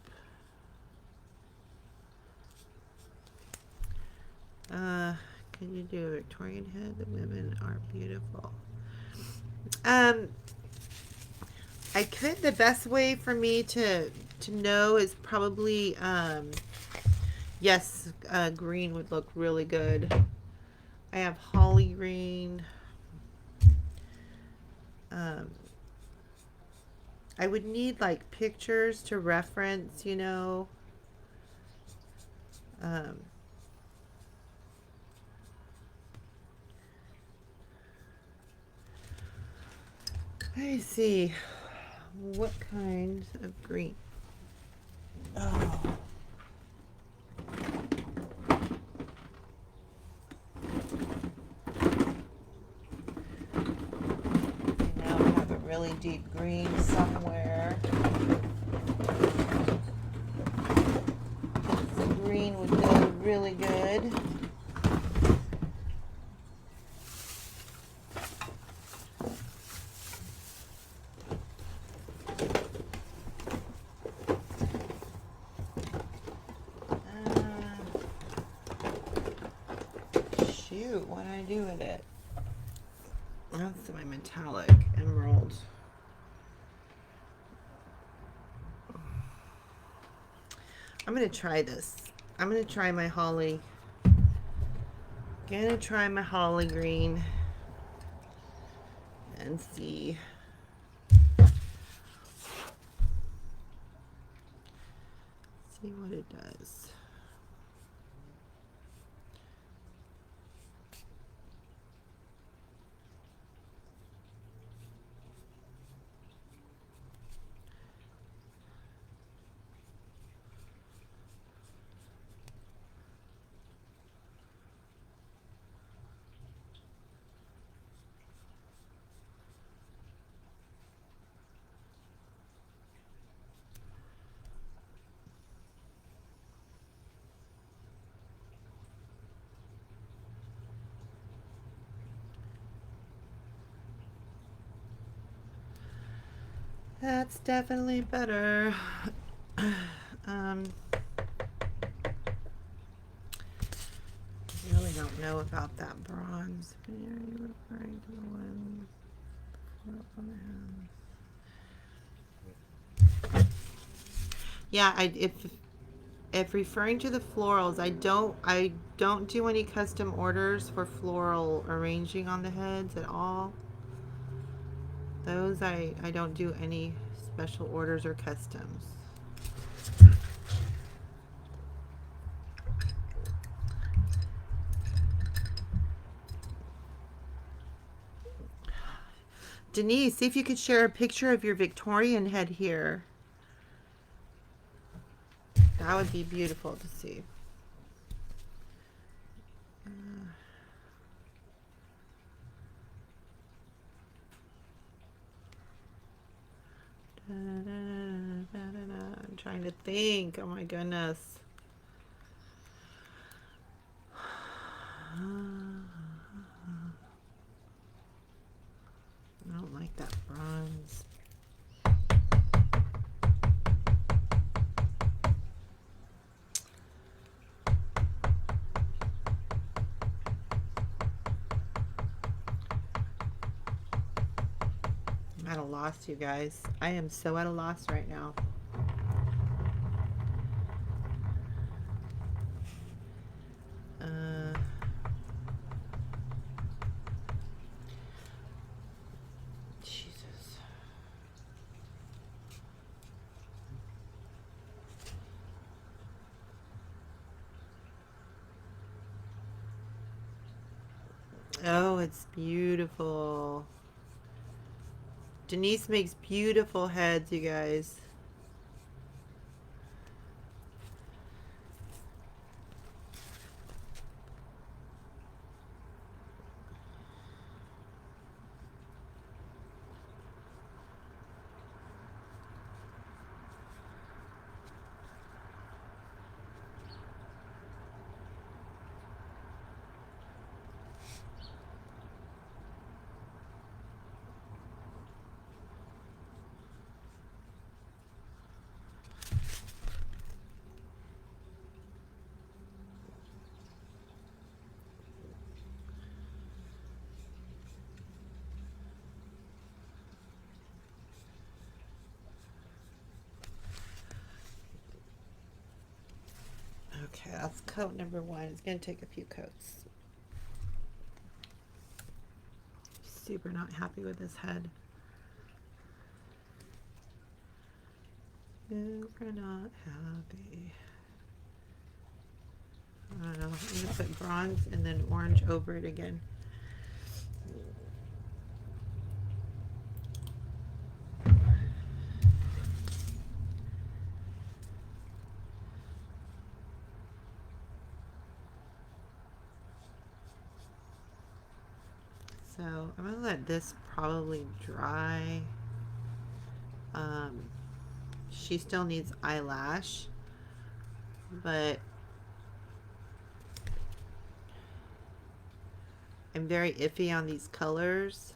Can you do a Victorian head? The women are beautiful. I could. The best way for me to know is probably yes, green would look really good. I have holly green. I would need like pictures to reference, you know. Let me see. What kind of green? Oh. I now have a really deep green somewhere. The green would go really good. What do I do with it? That's my metallic emerald. I'm gonna try this. I'm gonna try my holly. Gonna try my holly green and see. See what it does. That's definitely better. um, I really don't know about that bronze. Are you referring to the one up on the hand? Yeah, if referring to the florals, I don't do any custom orders for floral arranging on the heads at all. Those I don't do any special orders or customs. Denise, see if you could share a picture of your Victorian head here. That would be beautiful to see. I'm trying to think. Oh my goodness. I don't like that bronze. I'm at a loss, you guys. I am so at a loss right now. Jesus. Oh, it's beautiful. Denise makes beautiful heads, you guys. Okay, that's coat number 1. It's going to take a few coats. Super not happy with this head. Super not happy. I don't know. I'm going to put bronze and then orange over it again. So I'm going to let this probably dry. She still needs eyelash, but I'm very iffy on these colors.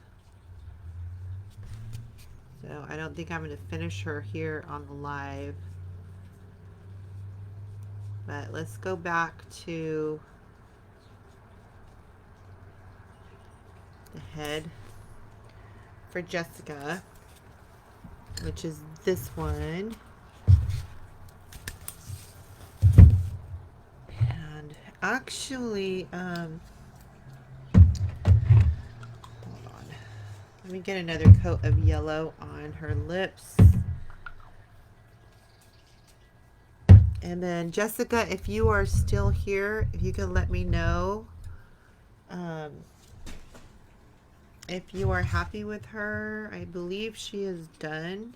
So I don't think I'm going to finish her here on the live. But let's go back to the head for Jessica, which is this one. And actually, hold on. Let me get another coat of yellow on her lips. And then Jessica, if you are still here, if you can let me know if you are happy with her. I believe she is done.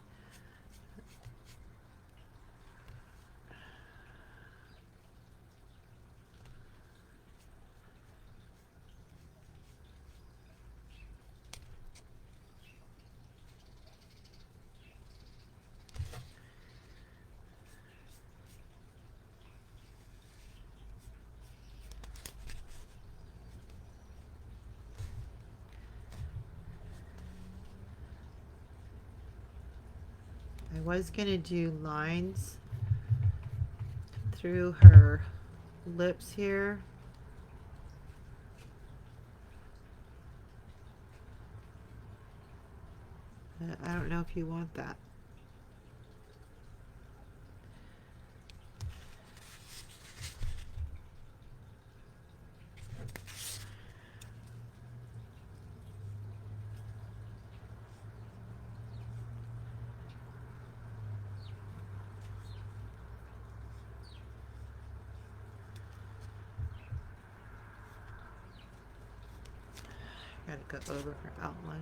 I was gonna do lines through her lips here. But I don't know if you want that. Gotta go over her outline.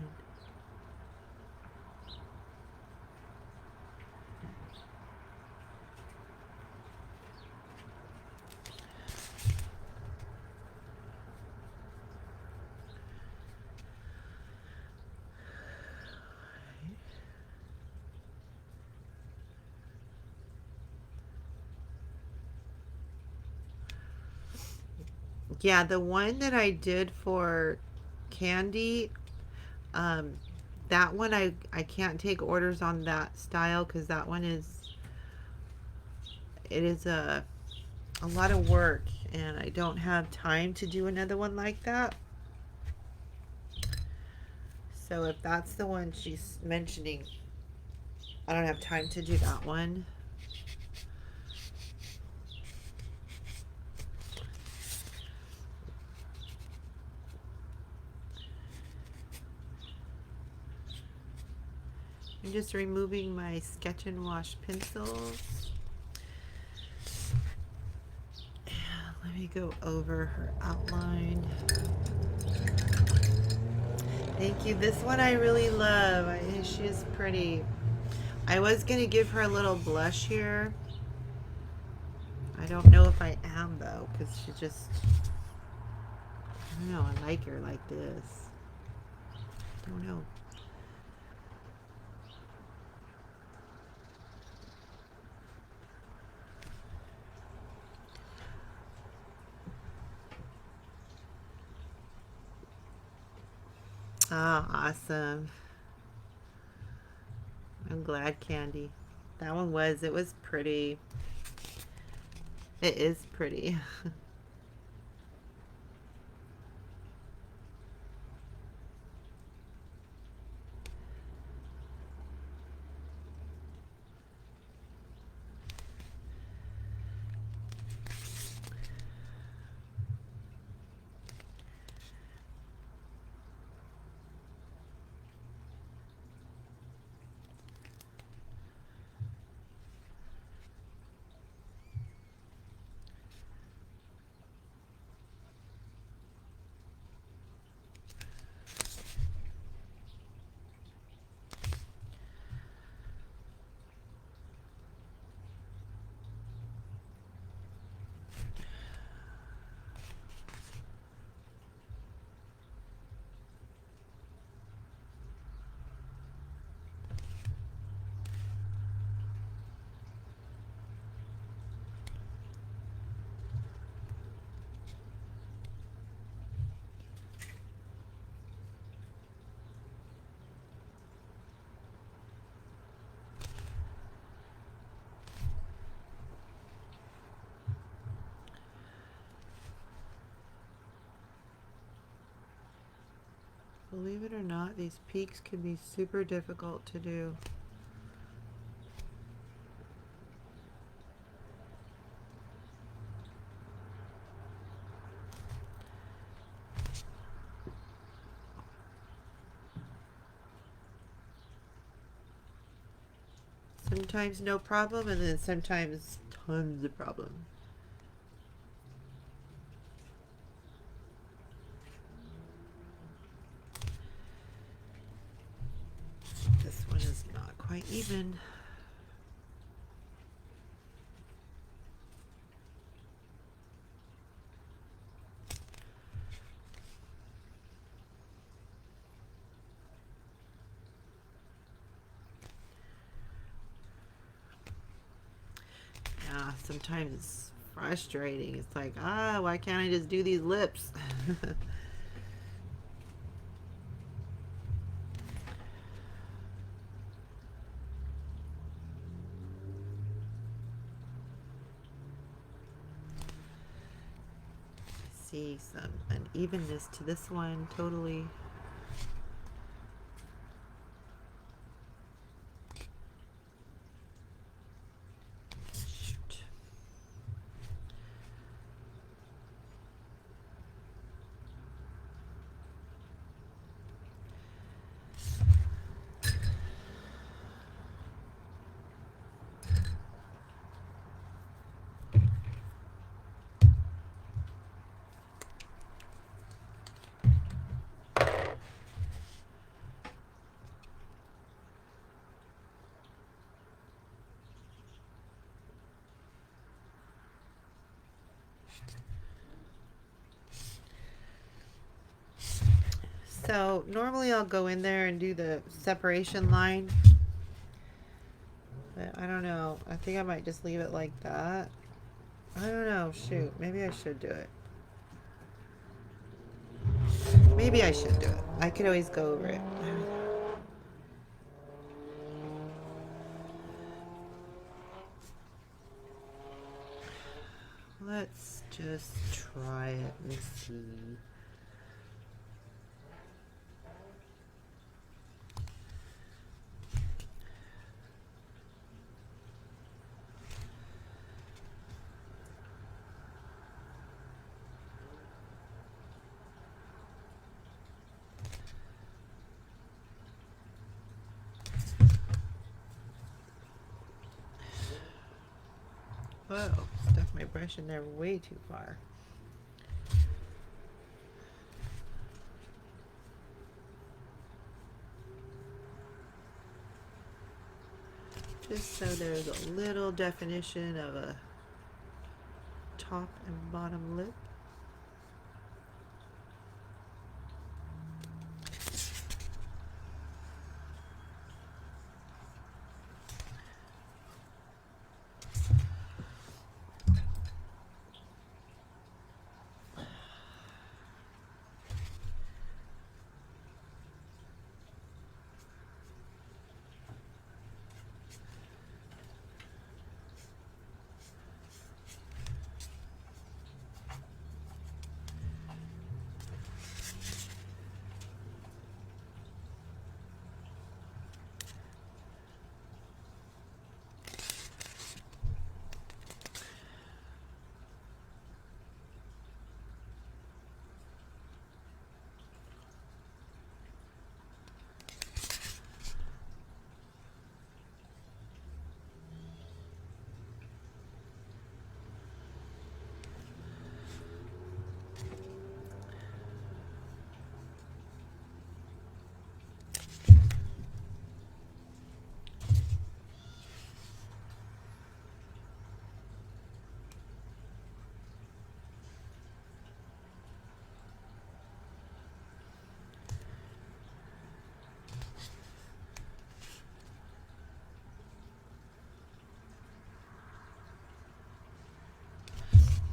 Yeah, the one that I did for Candy, that one I can't take orders on that style because that one it is a lot of work and I don't have time to do another one like that. So if that's the one she's mentioning, I don't have time to do that one. I'm just removing my Sketch and Wash pencils. And let me go over her outline. Thank you. This one I really love. She is pretty. I was going to give her a little blush here. I don't know if I am though, because she just, I don't know, I like her like this. I don't know. Ah, awesome. I'm glad, Candy. That one it was pretty. It is pretty. Believe it or not, these peaks can be super difficult to do. Sometimes no problem, and then sometimes tons of problem. This one is not quite even. Yeah, sometimes it's frustrating. It's like, why can't I just do these lips? see some unevenness to this one, totally. Shoot. So normally I'll go in there and do the separation line, but I don't know. I think I might just leave it like that. I don't know. Shoot, maybe I should do it. Maybe I should do it. I could always go over it. Let's just try it and see. Whoa, stuck my brush in there way too far. Just so there's a little definition of a top and bottom lip.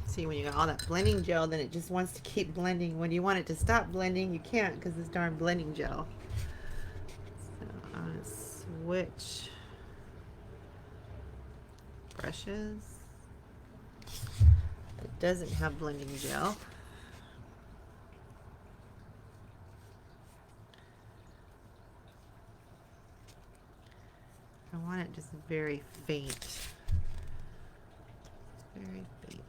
See, when you got all that blending gel, then it just wants to keep blending. When you want it to stop blending, you can't because this darn blending gel. So I'm going to switch brushes. It doesn't have blending gel. I want it just very faint. Very faint.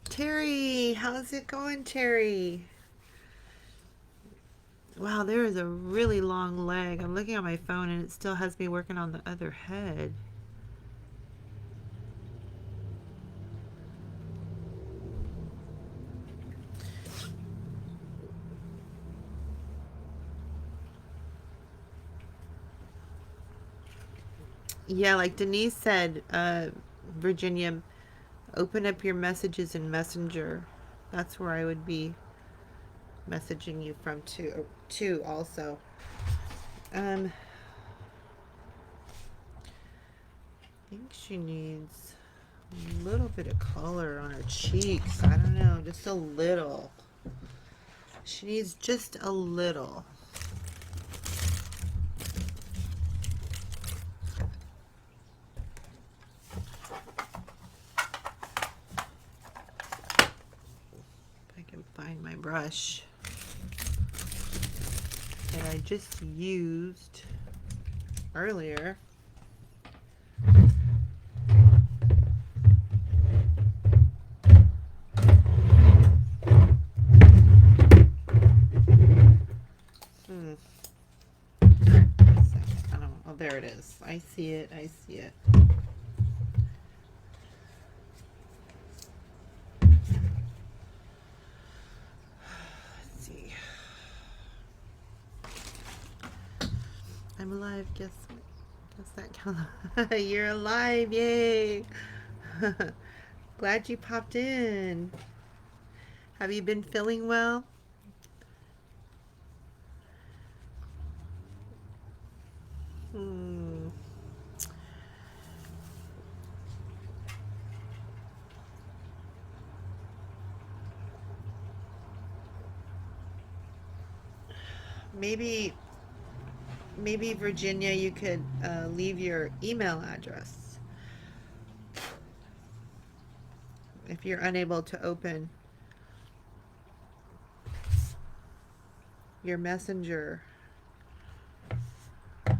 Terry, how's it going, Terry? Wow, there is a really long leg. I'm looking at my phone and it still has me working on the other head. Yeah, like Denise said, Virginia, open up your messages in Messenger. That's where I would be messaging you from too also. I think she needs a little bit of color on her cheeks. I don't know, just a little. She needs just a little. If I can find my brush that I just used earlier. There it is. I see it. I see it. Let's see. I'm alive. Guess what? Guess that count. You're alive. Yay. Glad you popped in. Have you been feeling well? Maybe Virginia, you could leave your email address if you're unable to open your messenger. My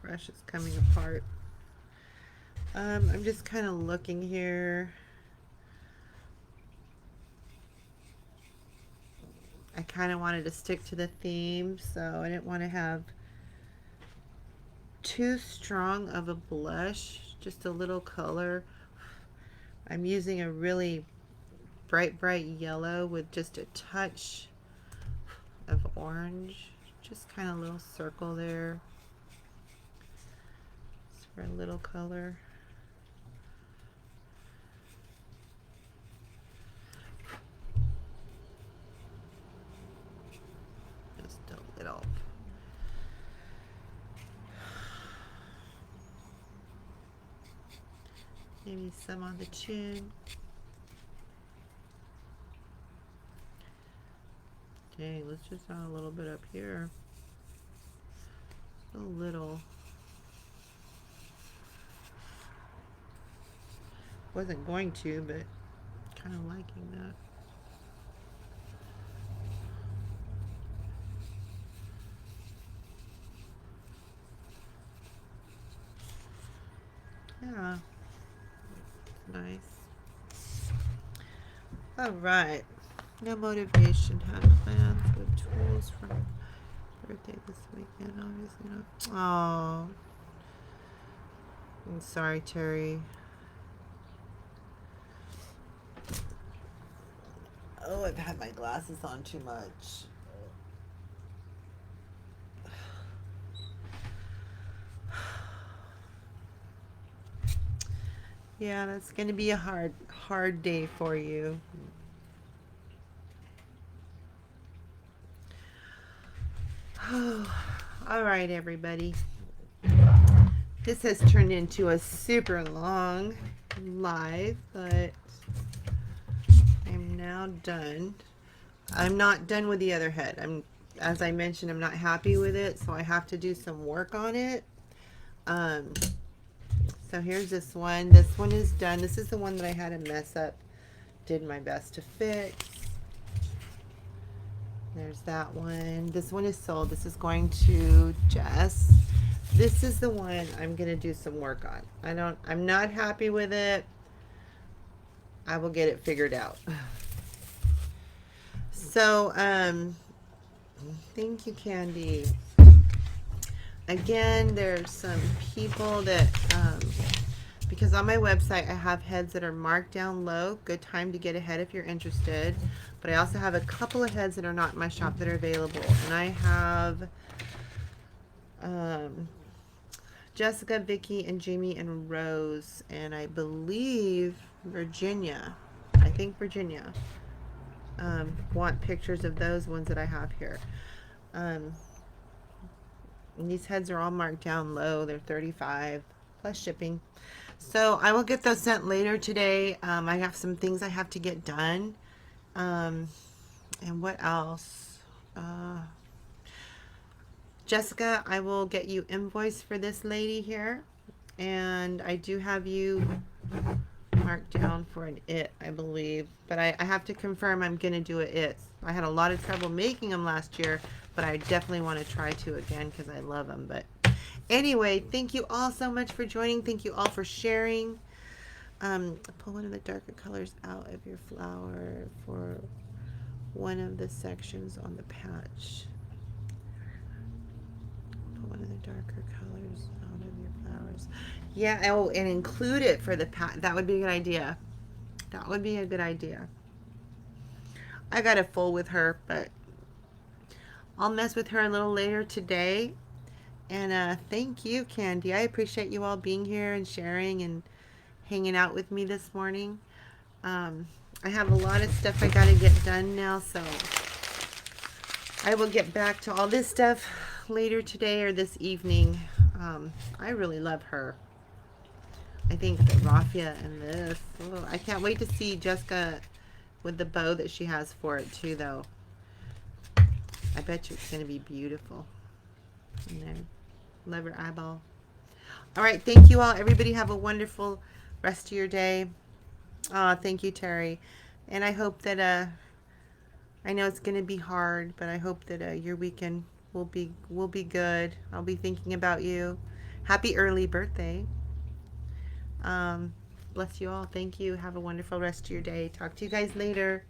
brush is coming apart. I'm just kind of looking here. I kind of wanted to stick to the theme, so I didn't want to have too strong of a blush, just a little color. I'm using a really bright yellow with just a touch of orange, just kind of a little circle there. Just for a little color. Just a little. Maybe some on the chin. Okay, let's just add a little bit up here. A little. Wasn't going to, but kind of liking that. Yeah. Nice. All right. No motivation. Have plans with tools for birthday this weekend. Obviously not. Oh. I'm sorry, Terry. Oh, I've had my glasses on too much. Yeah, that's going to be a hard day for you. All right, everybody. This has turned into a super long live, but I'm now done. I'm not done with the other head. As I mentioned, I'm not happy with it, so I have to do some work on it. So here's this one. This one is done. This is the one that I had a mess up. Did my best to fix. There's that one. This one is sold. This is going to Jess. This is the one I'm going to do some work on. I'm not happy with it. I will get it figured out. So, thank you, Candy. Again, there's some people that, because on my website I have heads that are marked down low. Good time to get ahead if you're interested. But I also have a couple of heads that are not in my shop that are available. And I have Jessica, Vicky, and Jamie, and Rose, and I believe Virginia. I think Virginia. Want pictures of those ones that I have here. And these heads are all marked down low. They're 35 plus shipping. So I will get those sent later today. I have some things I have to get done. And what else? Jessica, I will get you invoice for this lady here. And I do have you marked down for an it, I believe. But I have to confirm I'm going to do a it. I had a lot of trouble making them last year, but I definitely want to try to again because I love them. But anyway, thank you all so much for joining. Thank you all for sharing. Pull one of the darker colors out of your flower for one of the sections on the patch. Pull one of the darker colors out of your flowers. Yeah, oh, and include it for the patch. That would be a good idea. That would be a good idea. I got a full with her, but I'll mess with her a little later today. And thank you, Candy. I appreciate you all being here and sharing and hanging out with me this morning. I have a lot of stuff I got to get done now, so I will get back to all this stuff later today or this evening. I really love her. I think the raffia and this. Oh, I can't wait to see Jessica with the bow that she has for it too, though. I bet you it's going to be beautiful. And then love her eyeball. All right, thank you all. Everybody have a wonderful rest of your day. Thank you, Terry. And I hope that I know it's going to be hard, but I hope that your weekend will be good. I'll be thinking about you. Happy early birthday. Bless you all. Thank you. Have a wonderful rest of your day. Talk to you guys later.